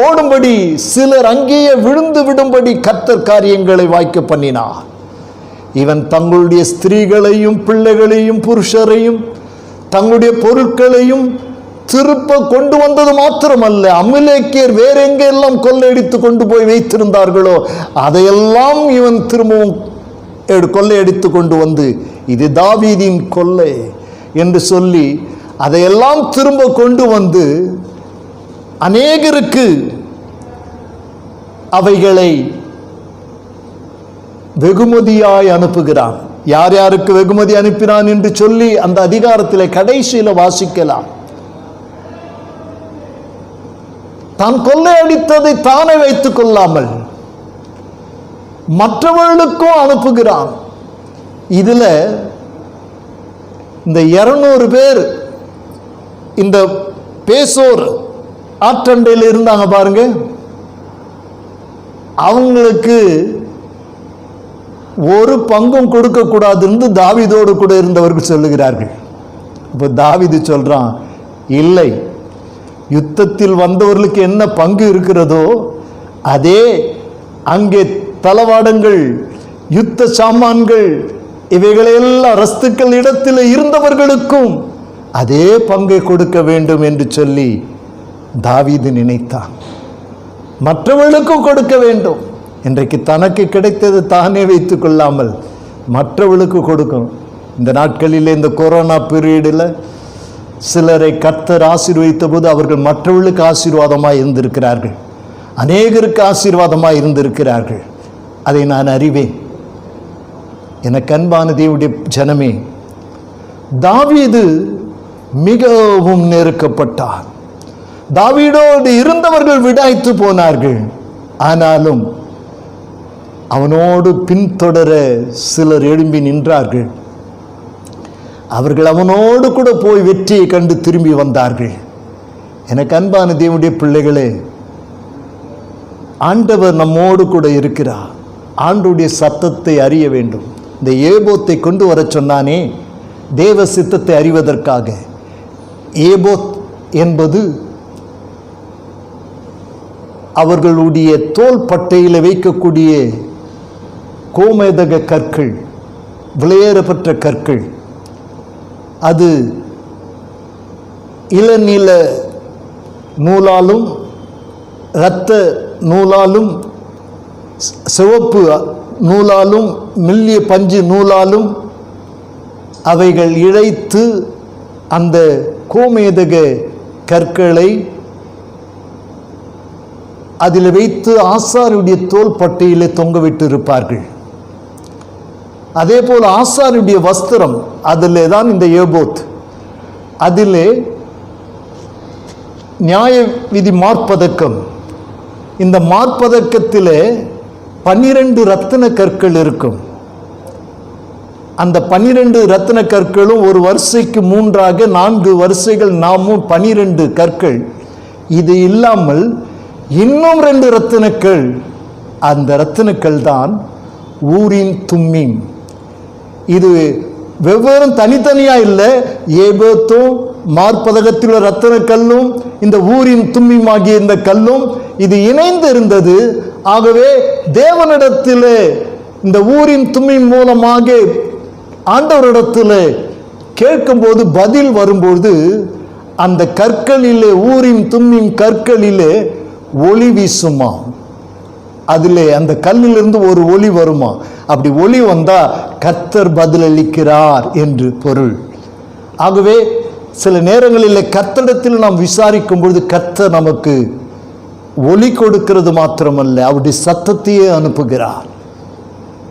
ஓடும்படி, சிலர் அங்கேயே விழுந்து விடும்படி கர்த்தர் காரியங்களை வாய்க்க பண்ணினார். இவன் தங்களுடைய ஸ்திரீகளையும் பிள்ளைகளையும் புருஷரையும் தங்களுடைய பொருட்களையும் திருப்ப கொண்டு வந்தது மாத்திரமல்ல, அமிலேக்கியர் வேற எங்கெல்லாம் கொள்ளையடித்து கொண்டு போய் வைத்திருந்தார்களோ அதையெல்லாம் இவன் திரும்பவும் கொள்ளையடித்து கொண்டு வந்து இது தாவீதின் கொள்ளை என்று சொல்லி அதையெல்லாம் திரும்ப கொண்டு வந்து அநேகருக்கு அவைகளை வெகுமதியாய் அனுப்புகிறான். யார் யாருக்கு வெகுமதி அனுப்பினான் என்று சொல்லி அந்த அதிகாரத்தில் கடைசியில் வாசிக்கலாம். தான் கொள்ளையடித்ததை தானே வைத்துக் கொள்ளாமல் மற்றவர்களுக்கும் அனுப்புகிறான். இதுல இந்த 200 பேர் இந்த பேசோர் ஆற்றண்டையில் இருந்தாங்க பாருங்க, அவங்களுக்கு ஒரு பங்கும் கொடுக்க கூடாதுன்னு தாவீதோடு கூட இருந்தவர்கள் சொல்லுகிறார்கள். இப்போ தாவீது சொல்றான், இல்லை, யுத்தத்தில் வந்தவர்களுக்கு என்ன பங்கு இருக்கிறதோ அதே அங்கே தளவாடங்கள், யுத்த சாமான்கள், இவைகளெல்லாம் ரஸ்துக்கள் இடத்தில் இருந்தவர்களுக்கும் அதே பங்கை கொடுக்க வேண்டும் என்று சொல்லி தாவீது நினைத்தான். மற்றவர்களுக்கும் கொடுக்க வேண்டும். இன்றைக்கு தனக்கு கிடைத்தது தானே வைத்துக் கொள்ளாமல் மற்றவர்களுக்கு கொடுக்கணும். இந்த நாட்களில் இந்த கொரோனா பீரியடில் சிலரை கர்த்தர் ஆசீர்வதித்த போது அவர்கள் மற்றவர்களுக்கு ஆசீர்வாதமாக இருந்திருக்கிறார்கள், அநேகருக்கு ஆசீர்வாதமாக இருந்திருக்கிறார்கள். அதை நான் அறிவேன். எனக்கு அன்பான தேவனுடைய ஜனமே, தாவீது மிகவும் நெருக்கப்பட்டார். தாவீதோடு இருந்தவர்கள் விடாய்த்து போனார்கள். ஆனாலும் அவனோடு பின்தொடர சிலர் எழும்பி நின்றார்கள். அவர்கள் அவனோடு கூட போய் வெற்றியை கண்டு திரும்பி வந்தார்கள். எனக்கு அன்பான தேவனுடைய பிள்ளைகளே, ஆண்டவர் நம்மோடு கூட இருக்கிறார். ஆண்டவருடைய சத்தத்தை அறிய வேண்டும். இந்த ஏபோத்தை கொண்டு வர சொன்னானே தேவ சித்தத்தை அறிவதற்காக. ஏபோத் என்பது அவர்களுடைய தோல் பட்டையில் வைக்கக்கூடிய கோமேதக கற்கள், விலையேறப்பட்ட கற்கள். அது இளநீல நூலாலும் இரத்த நூலாலும் சிவப்பு நூலாலும் மெல்லிய பஞ்சு நூலாலும் அவைகள் இழைத்து அந்த கோமேதக கற்களை அதில் வைத்து ஆசாரியுடைய தோல் பட்டையிலே தொங்கவிட்டு இருப்பார்கள். அதே போல் ஆசாரியுடைய வஸ்திரம் அதிலே தான் இந்த ஏபோத். அதிலே நியாய விதி மார்பதக்கம். இந்த மார்பதக்கத்திலே 12 ரத்தின கற்கள் இருக்கும். அந்த 12 ரத்தின கற்களும் ஒரு வரிசைக்கு 3ஆக 4 வரிசைகள் நாமும் 12 கற்கள். இது இல்லாமல் இன்னும் 2 ரத்தினக்கள். அந்த ரத்தினக்கள் தான் ஊரின் தும்மீம். இது வெவ்வேறு தனித்தனியா இல்லை, ஏபோத்தும் மார்பதகத்தில் உள்ள ரத்தின கல்லும் இந்த ஊரின் தும்மீம் ஆகிய இந்த கல்லும் இது இணைந்து இருந்தது. ஆகவே தேவனிடத்தில் இந்த ஊரின் தும்மீம் மூலமாக ஆண்டவரிடத்தில் கேட்கும்போது பதில் வரும்போது அந்த கற்களிலே, ஊரின் தும்மீம் கற்களிலே ஒளி வீசுமா. அதிலே அந்த கல்லிலிருந்து ஒரு ஒளி வருமா. அப்படி ஒளி வந்தா கர்த்தர் பதிலளிக்கிறார் என்று பொருள். ஆகவே சில நேரங்களில் கர்த்தரிடத்தில் நாம் விசாரிக்கும் பொழுது கர்த்தர் நமக்கு ஒளி கொடுக்கிறது மாத்திரமல்ல, அவருடைய சத்தத்தையே அனுப்புகிறார்.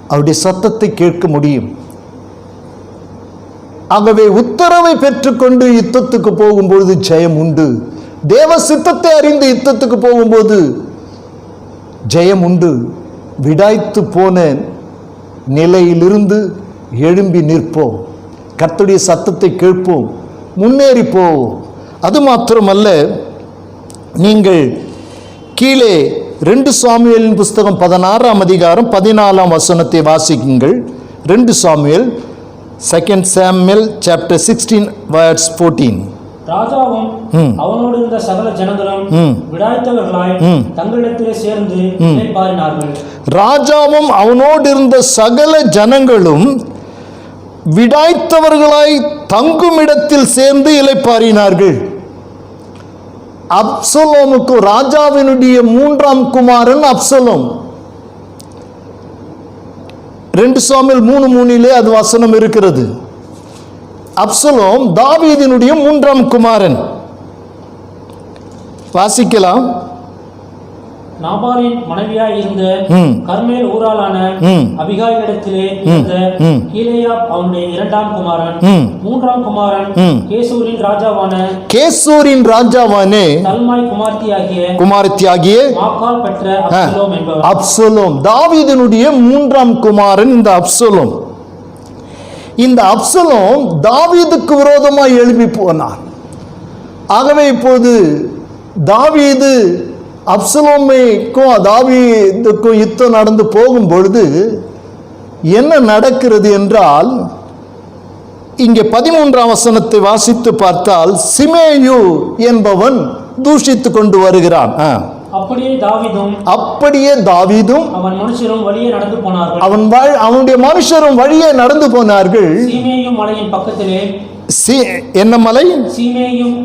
அவருடைய சத்தத்தை கேட்க முடியும். ஆகவே உத்தரவை பெற்றுக்கொண்டு யுத்தத்துக்கு போகும்பொழுது ஜெயம் உண்டு. தேவ சித்தத்தை அறிந்து யுத்தத்துக்கு போகும்போது ஜெயம் உண்டு. விடாய்த்து போன நிலையிலிருந்து எழும்பி நிற்போம். கர்த்தருடைய சத்தத்தை கேட்போம், முன்னேறி போவோம். அது மாத்திரமல்ல, நீங்கள் கீழே 2 சாமுவேலின் புஸ்தகம் 16ஆம் அதிகாரம் 14ஆம் வசனத்தை வாசிக்குங்கள். 2 சாமுவேல், 2 Samuel chapter 16 verse 14. ராஜாவும் அவனோடு இருந்த சகல ஜனங்களும் விடாய்த்தவர்களாய் தங்களிடத்திலே சேர்ந்து இளைப்பாறினார்கள். ராஜாவும் அவனோடு இருந்த சகல ஜனங்களும் விடாய்த்தவர்களாய் தங்கும் இடத்தில் சேர்ந்து இளைப்பாறினார்கள். அப்சலோமுக்கு, ராஜாவினுடைய 3ஆம் குமாரன் அப்சலோம். 2 சாமுவேல் 3:3 அது வசனம் இருக்கிறது. அப்சலோம் தாவீதினுடைய 3ஆம் குமாரன். வாசிக்கலாம். நாபாலின் மனைவியாய் இருந்த கர்மேல் ஊராளான அபிகாயிலிடத்திலே இருந்த கீலேயாப் அவனுடைய 2ஆம் குமாரன். 3ஆம் குமாரன் கேசூரின் ராஜாவான தல்மாய் குமாரத்தியாகிய மாக்காள் பெற்ற அப்சலோம் என்பவர். அப்சலோம் தாவீதினுடைய 3ஆம் குமாரன் இந்த அப்சலோம். இந்த அப்சலோம் தாவீதுக்கு விரோதமாய் எழுப்பி போனார். ஆகவே இப்போது தாவீது அப்சலோமுக்கும் தாவீதுக்கும் யுத்தம் நடந்து போகும் பொழுது என்ன நடக்கிறது என்றால், இங்கே 13ஆம் வசனத்தை வாசித்து பார்த்தால், சிமேயு என்பவன் தூஷித்து கொண்டு வருகிறான். அப்படியே தாவீதும் அவன் மனுஷரும் வழியே நடந்து போனார்கள். அவனுடைய மனுஷரும் வழியே நடந்து போனார்கள். சீமேயும் மலையின் பக்கத்திலே, என்ன மலை? சீமேயும்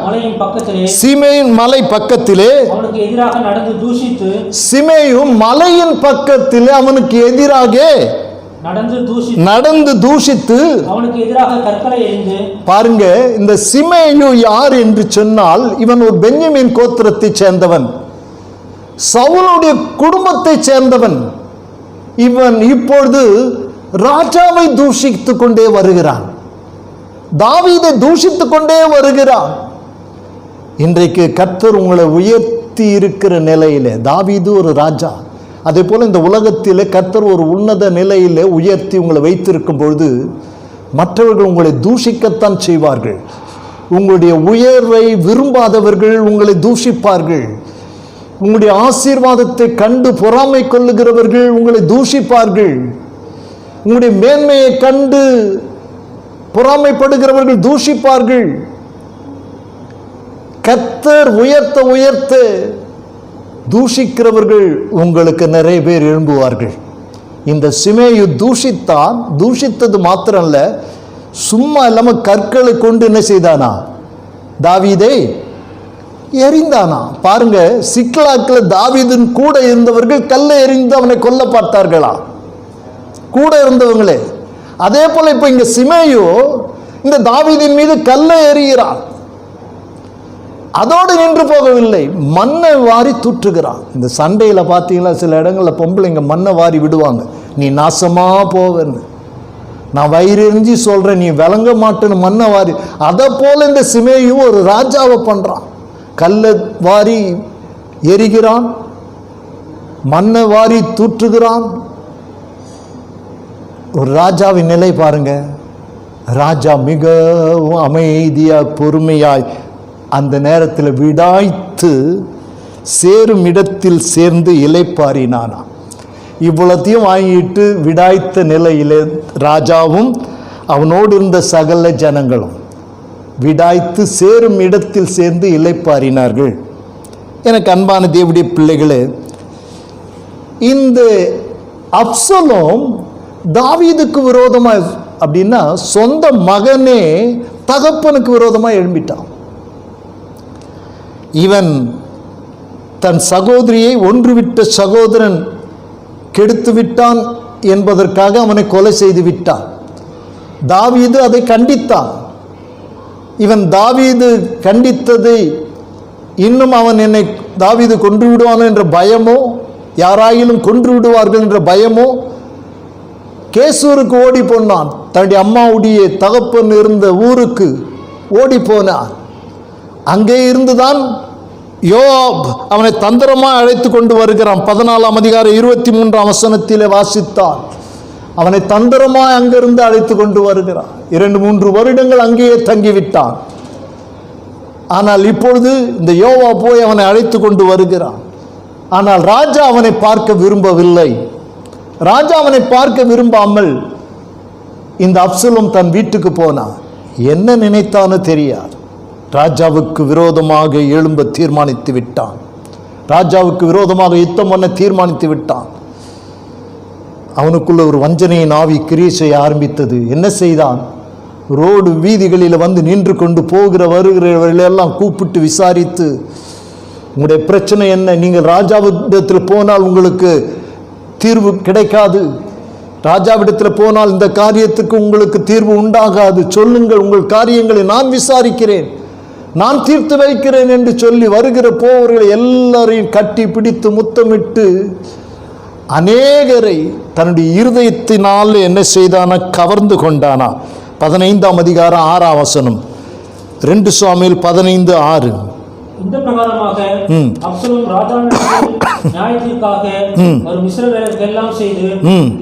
மலையின் பக்கத்திலே, சீமேயின் மலை பக்கத்திலே அவனுக்கு எதிராக நடந்து தூஷித்து, சிமேயும் மலையின் பக்கத்திலே அவனுக்கு எதிராக நடந்து தூஷித்து அவனுக்கு எதிராக கற்களை எறிந்து. பாருங்க, இந்த சிமேயு யார் என்று சொன்னால், இவன் ஒரு பென்யமீன் கோத்திரத்தை சேர்ந்தவன், சவுலுடைய குடும்பத்தை சேர்ந்தவன். இவன் இப்பொழுது ராஜாவை தூஷித்து கொண்டே வருகிறான், தாவீதை தூஷித்து கொண்டே வருகிறான். இன்றைக்கு கர்த்தர் உங்களை உயர்த்தி இருக்கிற நிலையிலே, தாவீது ஒரு ராஜா, அதே போல இந்த உலகத்திலே கர்த்தர் ஒரு உன்னத நிலையிலே உயர்த்தி உங்களை வைத்திருக்கும் பொழுது மற்றவர்கள் உங்களை தூஷிக்கத்தான் செய்வார்கள். உங்களுடைய உயர்வை விரும்பாதவர்கள் உங்களை தூஷிப்பார்கள். உங்களுடைய ஆசீர்வாதத்தை கண்டு பொறாமை கொள்ளுகிறவர்கள் உங்களை தூஷிப்பார்கள். உங்களுடைய மேன்மையை கண்டு பொறாமைப்படுகிறவர்கள் தூஷிப்பார்கள். கர்த்தர் உயர்த்த உயர்த்த தூஷிக்கிறவர்கள் உங்களுக்கு நிறைய பேர் எழும்புவார்கள். இந்த சிமேயு தூஷித்தது மாத்திரம் இல்ல, சும்மா இல்லாமல் கற்களை கொண்டு என்ன செய்தானா, தாவீதை எறிந்தானா. பாருங்க, சிக்லாக்கில் தாவீதின் கூட இருந்தவர்கள் கல்லை எறிந்து அவனை கொல்ல பார்த்தார்களா, கூட இருந்தவங்களே. அதே போல இப்ப இங்க சிமேயு இந்த தாவீதின் மீது கல்லை எறிகிறான். அதோடு நின்று போகவில்லை, மண்ணை வாரி தூற்றுகிறான். இந்த சண்டையில பார்த்தீங்களா, சில இடங்கள்ல பொம்பளைங்க மண்ணை வாரி விடுவாங்க, நீ நாசமா போவன்னு. நான் வயிறு எரிஞ்சு சொல்றேன், நீ விளங்க மாட்டேன்னு மண்ணை வாரி. அதை போல இந்த சிமேயு ஒரு ராஜாவை பண்றான். கல்லை வாரி எரிகிறான், மண்ணை வாரி தூற்றுகிறான். ஒரு ராஜாவின் நிலை பாருங்க. ராஜா மிகவும் அமைதியாய் பொறுமையாய் அந்த நேரத்தில் விடாய்த்து சேரும் இடத்தில் சேர்ந்து இளைப்பாறினானா. இவ்வளத்தையும் வாங்கிட்டு விடாய்த்த நிலையிலே ராஜாவும் அவனோடு இருந்த சகல ஜனங்களும் விடாய்த்து சேரும் இடத்தில் சேர்ந்து இளைப்பாறினார்கள். எனக்கு அன்பான தேவனுடைய பிள்ளைகளே, இந்த அப்சலோம் தாவீதுக்கு விரோதமாக, அப்படின்னா சொந்த மகனே தகப்பனுக்கு விரோதமாக எழும்பிட்டான். இவன் தன் சகோதரியை ஒன்றுவிட்ட சகோதரன் கெடுத்து விட்டான் என்பதற்காக அவனை கொலை செய்து விட்டான். தாவீது அதை கண்டித்தான். இவன் தாவீது கண்டித்ததை இன்னும் அவன் என்னை தாவீது கொன்று விடுவானோ என்ற பயமோ, யாராயிலும் கொன்று விடுவார்கள் என்ற பயமோ, கேசூருக்கு ஓடி போனான். தன்னுடைய அம்மாவுடைய தகப்பன் இருந்த ஊருக்கு ஓடி போனான். அங்கே இருந்துதான் யோவாப் அவனை தந்திரமாக அழைத்து கொண்டு வருகிறான். 14ஆம் அதிகாரம் 23ஆம் வசனத்திலே வாசித்தான். அவனை தந்திரமாக அங்கிருந்து அழைத்து கொண்டு வருகிறான். 2-3 வருடங்கள் அங்கேயே தங்கிவிட்டான். ஆனால் இப்பொழுது இந்த யோவா போய் அவனை அழைத்து கொண்டு வருகிறான். ஆனால் ராஜா அவனை பார்க்க விரும்பவில்லை. ராஜா அவனை பார்க்க விரும்பாமல் இந்த அப்சலோம் தன் வீட்டுக்கு போனான். என்ன நினைத்தானோ தெரியாது. ராஜாவுக்கு விரோதமாக எழும்ப தீர்மானித்து விட்டான். ராஜாவுக்கு விரோதமாக யுத்தம் பண்ண தீர்மானித்து விட்டான். அவனுக்குள்ள ஒரு வஞ்சனையின் ஆவி கிரியை செய்ய ஆரம்பித்தது. என்ன செய்தான்? ரோடு வீதிகளில் வந்து நின்று கொண்டு போகிற வருகிறவர்களெல்லாம் கூப்பிட்டு விசாரித்து, உங்களுடைய பிரச்சனை என்ன? நீங்கள் ராஜாவிடத்தில் போனால் உங்களுக்கு தீர்வு கிடைக்காது. ராஜாவிடத்தில் போனால் இந்த காரியத்துக்கு உங்களுக்கு தீர்வு உண்டாகாது. சொல்லுங்கள், உங்கள் காரியங்களை நான் விசாரிக்கிறேன், நான் தீர்த்து வைக்கிறேன் என்று சொல்லி வருகிற போவர்களை எல்லாரையும் கட்டி பிடித்து முத்தமிட்டு அநேகரை தன்னுடைய இருதயத்தினால் என்ன செய்தானா? கவர்ந்து கொண்டானா. 15ஆம் அதிகாரம் 6ஆம் வசனம், 2 சாமுவேல் 15:6. இந்த பிரகாரமாக அப்சலோம் ராஜாவிடத்தில் நியாயத்திற்காக ஒரு இஸ்ரவேலருக்கு எல்லாம் செய்து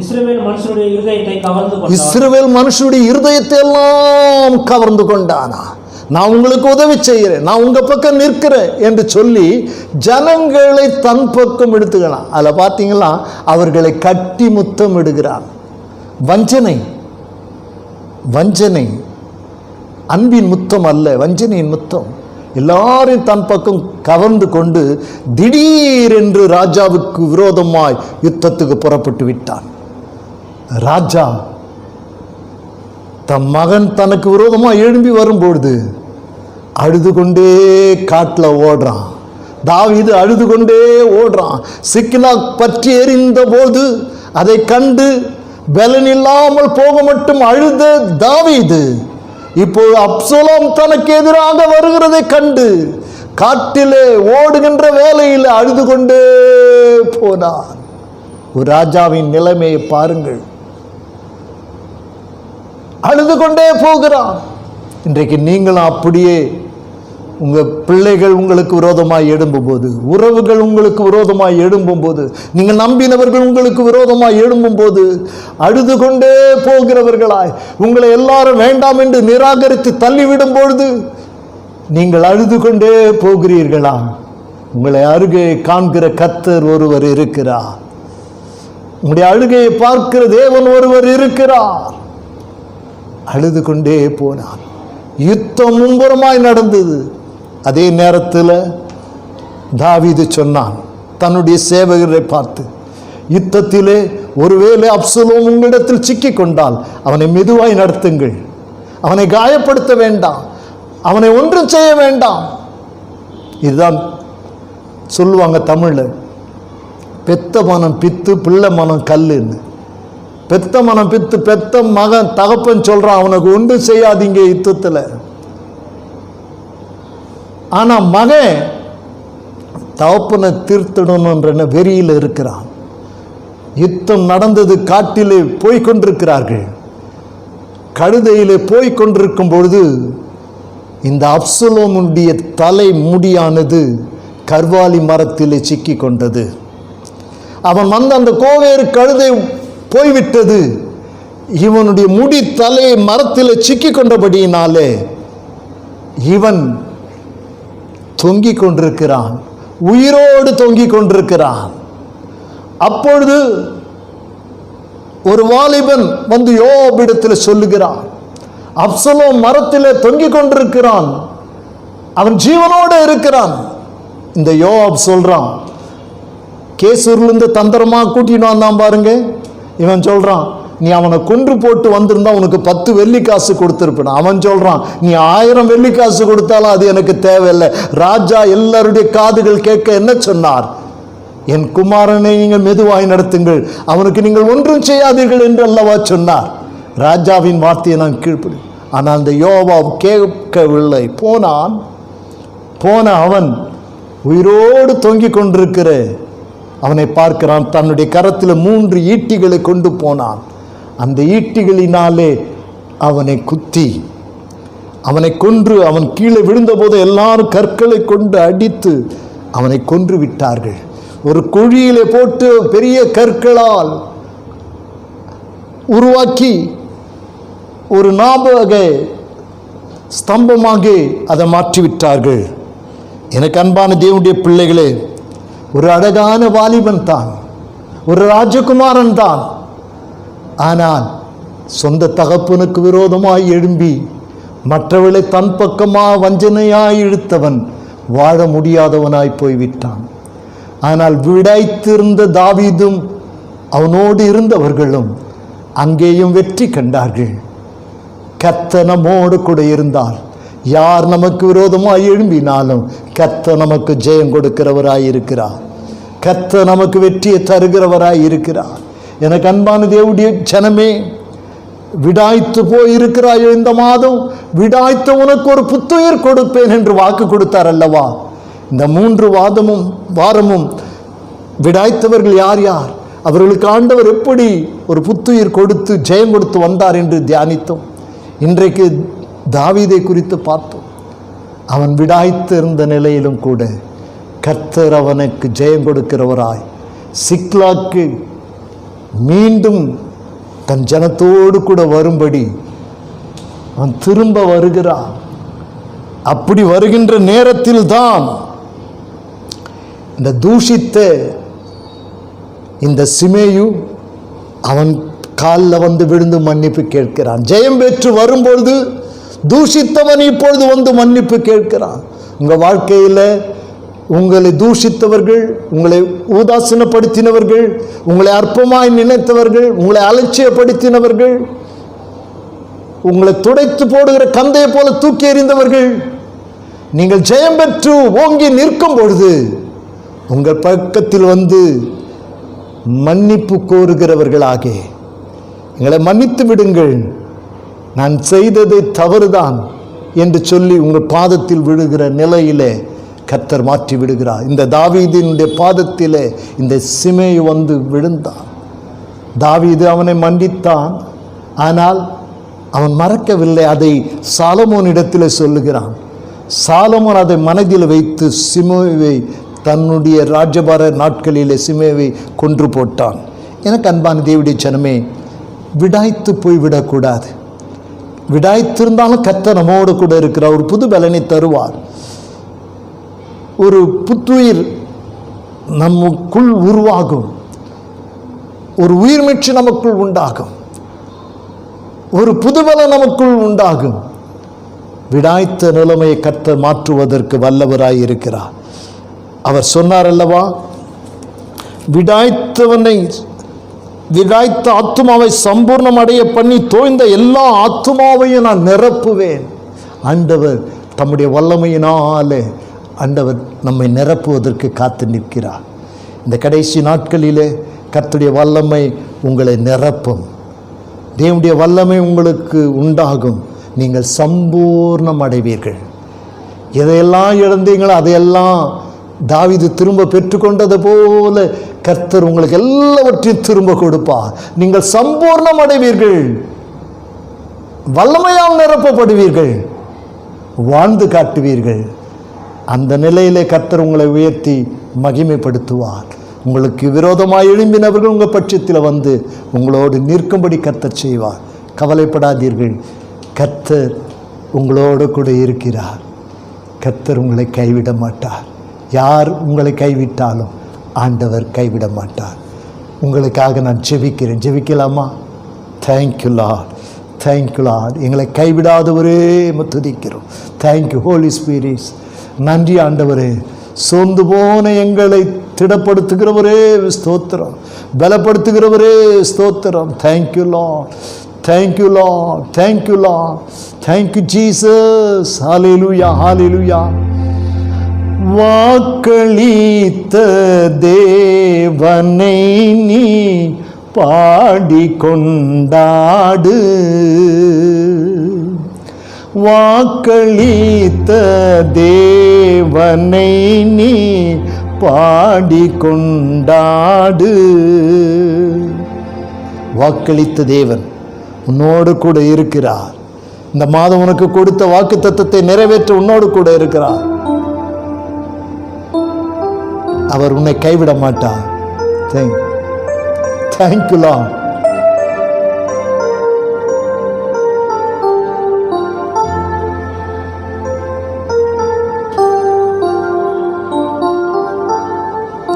இஸ்ரவேல் மனுஷனுடைய இருதயத்தை கவர்ந்து கொண்டான். இஸ்ரவேல் மனுஷனுடைய இருதயத்தை எல்லாம் கவர்ந்து கொண்டானா. நான் உங்களுக்கு உதவி செய்கிறேன், நான் உங்க பக்கம் நிற்கிறேன் என்று சொல்லி ஜனங்களை தன் பக்கம் எடுத்துக்கலாம். அதில் பார்த்தீங்களா, அவர்களை கட்டி முத்தம் இடுகிறான். வஞ்சனை, வஞ்சனை, அன்பின் முத்தம் அல்ல, வஞ்சனையின் முத்தம். எல்லாரையும் தன் பக்கம் கவர்ந்து கொண்டு திடீரென்று ராஜாவுக்கு விரோதமாய் யுத்தத்துக்கு புறப்பட்டு விட்டான். ராஜா தன் மகன் தனக்கு விரோதமாக எழும்பி வரும்பொழுது அழுது கொண்டே காட்டில் ஓடுறான். தாவீது அழுது கொண்டே ஓடுறான். சிக்லாக் பற்றி எறிந்த போது அதை கண்டு பலன் இல்லாமல் போக மட்டும் அழுத தாவீது இப்போது அப்சலோம் தனக்கு எதிராக வருகிறதை கண்டு காட்டிலே ஓடுகின்ற வேலையில் அழுது கொண்டே போனான். ஒரு ராஜாவின் நிலைமையை பாருங்கள், அழுது கொண்டே போகிறான். இன்றைக்கு நீங்களும் அப்படியே உங்கள் பிள்ளைகள் உங்களுக்கு விரோதமாய் எழும்பும் போது, உறவுகள் உங்களுக்கு விரோதமாய் எழும்பும் போது, நீங்கள் நம்பினவர்கள் உங்களுக்கு விரோதமாய் எழும்பும் போது அழுது கொண்டே போகிறவர்களாய், உங்களை எல்லாரும் வேண்டாம் என்று நிராகரித்து தள்ளிவிடும் பொழுது நீங்கள் அழுது கொண்டே போகிறீர்களா? உங்களை அருகே காண்கிற கர்த்தர் ஒருவர் இருக்கிறார். உங்களுடைய அழுகையை பார்க்கிற தேவன் ஒருவர் இருக்கிறார். அழுது கொண்டே போனான். யுத்தம் மும்புறமாய் நடந்தது. அதே நேரத்தில் தாவீது சொன்னான் தன்னுடைய சேவகரை பார்த்து, யுத்தத்திலே ஒருவேளை அப்சலோம் உங்களிடத்தில் சிக்கி கொண்டால் அவனை மெதுவாய் நடத்துங்கள், அவனை காயப்படுத்த வேண்டாம், அவனை ஒன்றும் செய்ய வேண்டாம். இதுதான் சொல்லுவாங்க தமிழில், பெத்த மனம் பித்து பிள்ளை மனம் கல்லுன்னு. பெத்த மனம் பித்து, பெத்த மகன் தகப்பன் சொல்றான் அவனுக்கு ஒன்றும் செய்யாதீங்க யுத்தத்தில். ஆனா மகன் தகப்பனை தீர்த்திடணுன்ற வெறியில் இருக்கிறான். யுத்தம் நடந்தது, காட்டிலே போய்கொண்டிருக்கிறார்கள். கழுதையிலே போய்கொண்டிருக்கும் பொழுது இந்த அப்சலோமுடைய தலை முடியானது கர்வாலி மரத்திலே சிக்கி கொண்டது. அவன் வந்து அந்த கோவேறு கழுதை போய்விட்டது. இவனுடைய முடி தலை மரத்தில் சிக்கி கொண்டபடியினாலே இவன் தொங்கிக் கொண்டிருக்கிறான், உயிரோடு தொங்கிக் கொண்டிருக்கிறான். அப்பொழுது ஒரு வாலிபன் வந்து யோவாபிடத்தில் சொல்லுகிறான், அப்சலோம் மரத்திலே தொங்கிக் கொண்டிருக்கிறான், அவன் ஜீவனோடு இருக்கிறான். இந்த யோவாப் சொல்றான், கேசூர்லேருந்து தந்திரமாக கூட்டின்னு வந்தான் பாருங்க. இவன் சொல்றான், நீ அவனை கொன்று போட்டு வந்திருந்தா உனக்கு 10 வெள்ளிக்காசு கொடுத்துருப்பான். அவன் சொல்றான், நீ 1000 வெள்ளிக்காசு கொடுத்தாலும் அது எனக்கு தேவையில்லை. ராஜா எல்லாருடைய காதுகள் கேட்க என்ன சொன்னார்? என் குமாரனை நீங்கள் மெதுவாய் நடத்துங்கள், அவனுக்கு நீங்கள் ஒன்றும் செய்யாதீர்கள் என்று அல்லவா சொன்னார். ராஜாவின் வார்த்தையை நான் கீழ்ப்படி. ஆனால் அந்த யோவாப் கேட்கவில்லை. போன அவன் உயிரோடு தொங்கிக் கொண்டிருக்கிற அவனை பார்க்கிறான். தன்னுடைய கரத்தில் 3 ஈட்டிகளை கொண்டு போனான். அந்த ஈட்டிகளினாலே அவனை குத்தி அவனை கொன்று, அவன் கீழே விழுந்தபோது எல்லாரும் கற்களை கொண்டு அடித்து அவனை கொன்று விட்டார்கள். ஒரு குழியிலே போட்டு பெரிய கற்களால் உருவாக்கி ஒரு ஞாபக ஸ்தம்பமாக அதை மாற்றிவிட்டார்கள். எனக்கு அன்பான தேவனுடைய பிள்ளைகளே, ஒரு அழகான வாலிபன் தான், ஒரு ராஜகுமாரன் தான். ஆனால் சொந்த தகப்பனுக்கு விரோதமாய் எழும்பி மற்றவர்களை தன் பக்கமாக வஞ்சனையாய் இழுத்தவன் வாழ முடியாதவனாய் போய்விட்டான். ஆனால் விடாய்த்திருந்த தாவீதும் அவனோடு இருந்தவர்களும் அங்கேயும் வெற்றி கண்டார்கள். கர்த்தர் நம்மோடு கூட இருந்தால் யார் நமக்கு விரோதமாய் எழும்பினாலும் கர்த்தர் நமக்கு ஜெயம் கொடுக்கிறவராய் இருக்கிறார். கர்த்தர் நமக்கு வெற்றியை தருகிறவராய் இருக்கிறார். எனக்கு அன்பான தேவனுடைய ஜனமே, விடாய்த்து போயிருக்கிறாயோ, இந்த மாதம் விடாய்த்த உனக்கு ஒரு புத்துயிர் கொடுப்பேன் என்று வாக்கு கொடுத்தார் அல்லவா? இந்த 3 வாரமும் விடாய்த்தவர்கள் யார் யார், அவர்களுக்கு ஆண்டவர் எப்படி ஒரு புத்துயிர் கொடுத்து ஜெயம் கொடுத்து வந்தார் என்று தியானித்தோம். இன்றைக்கு தாவீதை குறித்து பார்த்தோம். அவன் விடாய்த்து இருந்த நிலையிலும் கூட கர்த்தர் அவனுக்கு ஜெயம் கொடுக்கிறவராய் சிக்லாக்கு மீண்டும் தன் ஜனத்தோடு கூட வரும்படி அவன் திரும்ப வருகிறான். அப்படி வருகின்ற நேரத்தில் தான் இந்த தூஷித்த இந்த சிமேயு அவன் காலில் வந்து விழுந்து மன்னிப்பு கேட்கிறான். ஜெயம் பெற்று வரும்பொழுது தூஷித்தவன் இப்பொழுது வந்து மன்னிப்பு கேட்கிறான். உங்கள் வாழ்க்கையில் உங்களை தூஷித்தவர்கள், உங்களை உதாசீனப்படுத்தினவர்கள், உங்களை அற்பமாய் நினைத்தவர்கள், உங்களை அலட்சியப்படுத்தினவர்கள், உங்களை துடைத்து போடுகிற கந்தையை போல தூக்கி எறிந்தவர்கள், நீங்கள் ஜெயம் பெற்று ஓங்கி நிற்கும் பொழுது உங்கள் பக்கத்தில் வந்து மன்னிப்பு கோருகிறவர்களாக, எங்களை மன்னித்து விடுங்கள், நான் செய்தது தவறுதான் என்று சொல்லி உங்கள் பாதத்தில் விழுகிற நிலையிலே கர்த்தர் மாற்றி விடுகிறார். இந்த தாவீதினுடைய பாதத்திலே இந்த சிமேயு வந்து விழுந்தான். தாவீது அவனை மன்னித்தான். ஆனால் அவன் மறக்கவில்லை. அதை சாலமோனிடத்தில் சொல்லுகிறான். சாலமோன் அதை மனதில் வைத்து சிமேயுவை தன்னுடைய ராஜபார நாட்களிலே சிமேயுவை கொன்று போட்டான். எனக்கு அன்பான தேவனுடைய ஜனமே, விடாய்த்து போய்விடக்கூடாது. விடாய்த்திருந்தாலும் கர்த்தர் நம்மோடு கூட இருக்கிறார். ஒரு புது பலனை தருவார். ஒரு புத்துயிர் நமக்குள் உருவாகும். ஒரு உயிர்மீட்சி நமக்குள் உண்டாகும். ஒரு புதுபலம் நமக்குள் உண்டாகும். விடாய்த்த நிலைமையை கர்த்தர் மாற்றுவதற்கு வல்லவராய் இருக்கிறார். அவர் சொன்னார் அல்லவா, விடாய்த்த ஆத்துமாவை சம்பூர்ணம் அடைய பண்ணி தோய்ந்த எல்லா ஆத்துமாவையும் நான் நிரப்புவேன். ஆண்டவர் தம்முடைய வல்லமையினாலே ஆண்டவர் நம்மை நிரப்புவதற்கு காத்து நிற்கிறார். இந்த கடைசி நாட்களிலே கர்த்தருடைய வல்லமை உங்களை நிரப்பும். தேவனுடைய வல்லமை உங்களுக்கு உண்டாகும். நீங்கள் சம்பூர்ணம் அடைவீர்கள். எதையெல்லாம் இழந்தீங்களோ அதையெல்லாம் தாவீது திரும்ப பெற்றுக்கொண்டது போல கர்த்தர் உங்களுக்கு எல்லாவற்றையும் திரும்ப கொடுப்பார். நீங்கள் சம்பூர்ணம் அடைவீர்கள். வல்லமையால் நிரப்பப்படுவீர்கள். வாழ்ந்து காட்டுவீர்கள். அந்த நிலையிலே கர்த்தர் உங்களை உயர்த்தி மகிமைப்படுத்துவார். உங்களுக்கு விரோதமாக எழும்பினவர்கள் உங்கள் பட்சத்தில் வந்து உங்களோடு நிற்கும்படி கர்த்தர் செய்வார். கவலைப்படாதீர்கள். கர்த்தர் உங்களோடு கூட இருக்கிறார். கர்த்தர் உங்களை கைவிட மாட்டார். யார் உங்களை கைவிட்டாலும் ஆண்டவர் கைவிட மாட்டார். உங்களுக்காக நான் ஜெபிக்கிறேன். ஜெபிக்கலாமா? Thank you Lord, thank you Lord. எங்களை கைவிடாதவரே துதிக்கிறோம். Thank you Holy Spirit. நன்றி ஆண்டவரே. சோர்ந்து போன எங்களை திடப்படுத்துகிறவரே ஸ்தோத்திரம். பலப்படுத்துகிறவரே ஸ்தோத்திரம். Thank you Lord, thank you Lord, thank you Lord, thank you Jesus. Hallelujah, hallelujah. வாக்களித்த தேவனை நீ பாடிக்கொண்டாடு. வாக்களித்த தேவனை நீ பாடிக்கொண்டாடு. வாக்களித்த தேவன் உன்னோடு கூட இருக்கிறார். இந்த மாதம் உனக்கு கொடுத்த வாக்கு தத்தத்தை நிறைவேற்ற உன்னோடு கூட இருக்கிறார். அவர் உன்னை கைவிட மாட்டார். Thank you Lord.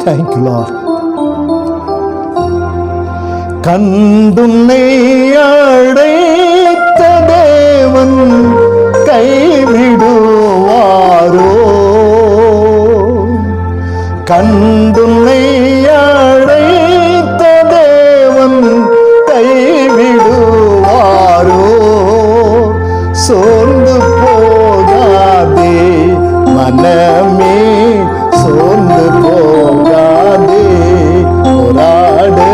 Thank you Lord. கண்டுன்னை அழைத்த தேவன் கைவிடுவாரோ? கண்டுன்னை அழைத்த தேவன் கைவிடுவாரோ? சோர்ந்து போகாதே மனமே, சோர்ந்து போகாதே, போராடு,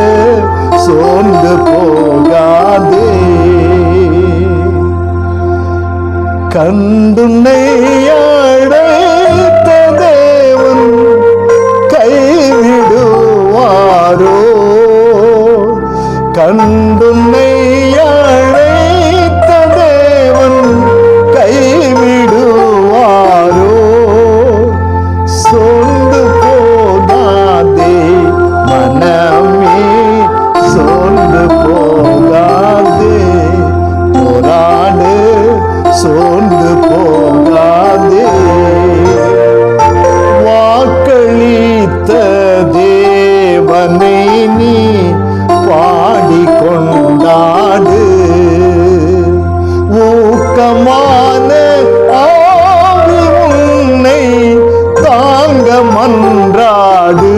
சோர்ந்து போகாதே. கண்டுன்னை அழைத்த தேவன் கைவிடுவாரோ? கண்டுன்னை அழைத்த தேவன் கைவிடுவாரோ? சோர்ந்து போகாதே மனமே, சோர்ந்து போகாதே, போராடு, சோர்ந்து போகாதே. வாக்களித்த தேவனை நீ பாடிக்கொண்டாடு, ஊக்கமான ஆவி உன்னை தாங்க மன்றாடு,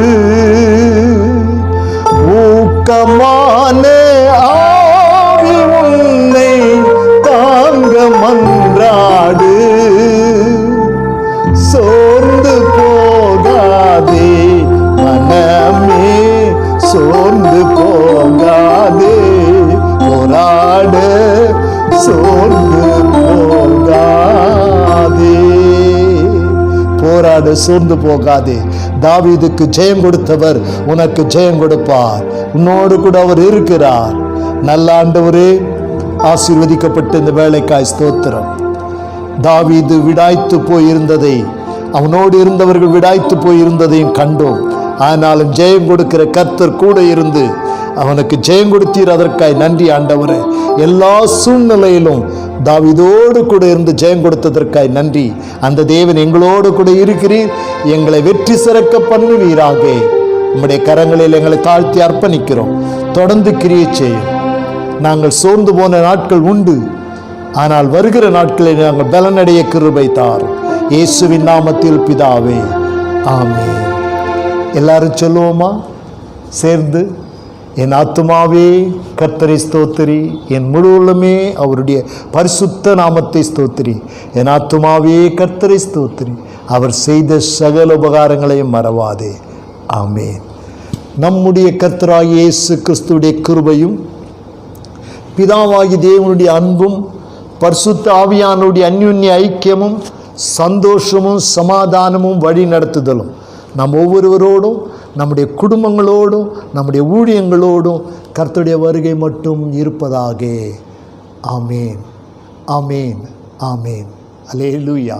ஊக்கமான ஆவி உன்னை தாங்க மன்றாடு. சோர்ந்து போகாதே மனமே, சோர்ந்து போகாதே, போராடு, சோர்ந்து போகாதே. போராடு, சோர்ந்து போகாதே. தாவீதுக்கு ஜெயம் கொடுத்தவர் உனக்கு ஜெயம் கொடுப்பார். உன்னோடு கூட அவர் இருக்கிறார். நல்ல ஆண்டவரே, ஆசீர்வதிக்கப்பட்ட இந்த வேலைக்காய் ஸ்தோத்திரம். தாவீது விடாய்த்து போயிருந்ததை, அவனோடு இருந்தவர்கள் விடாய்த்து போயிருந்ததையும் கண்டோம். ஆனாலும் ஜெயம் கொடுக்கிற கர்த்தர் கூட இருந்து அவனுக்கு ஜெயம் கொடுத்தீர். அதற்காய் நன்றி ஆண்டவரே. எல்லா சூழ்நிலையிலும் தாவீதோடு கூட இருந்து ஜெயம் கொடுத்ததற்காய் நன்றி. அந்த தேவன் எங்களோடு கூட இருக்கிறீர். எங்களை வெற்றி சிறக்க பண்ணுவீராக. உம்முடைய கரங்களில் எங்களை தாழ்த்தி அர்ப்பணிக்கிறோம். தொடர்ந்து கிரியை செய்யும். நாங்கள் சோர்ந்து போன நாட்கள் உண்டு, ஆனால் வருகிற நாட்களில் நாங்கள் பலனடைய கிருபை தாரும். இயேசுவின் நாமத்தில் பிதாவே, ஆமென். எல்லாரும் சொல்லுவோமா சேர்ந்து? என் ஆத்துமாவே கர்த்தரை ஸ்தோத்திரி, என் முழு உள்ளமே அவருடைய பரிசுத்த நாமத்தை ஸ்தோத்திரி. என் ஆத்துமாவே கர்த்தரை ஸ்தோத்திரி, அவர் செய்த சகல உபகாரங்களையும் மறவாதே. ஆமென். நம்முடைய கர்த்தராகிய இயேசு கிறிஸ்துவுடைய கிருபையும், பிதாவாகிய தேவனுடைய அன்பும், பரிசுத்த ஆவியானுடைய அந்யுன்ய ஐக்கியமும், சந்தோஷமும், சமாதானமும், வழி நடத்துதலும் நம் ஒவ்வொருவரோடும், நம்முடைய குடும்பங்களோடும், நம்முடைய ஊழியங்களோடும் கர்த்தருடைய வருகை மட்டும் இருப்பதாக. ஆமேன், ஆமேன், ஆமேன். அல்லேலூயா.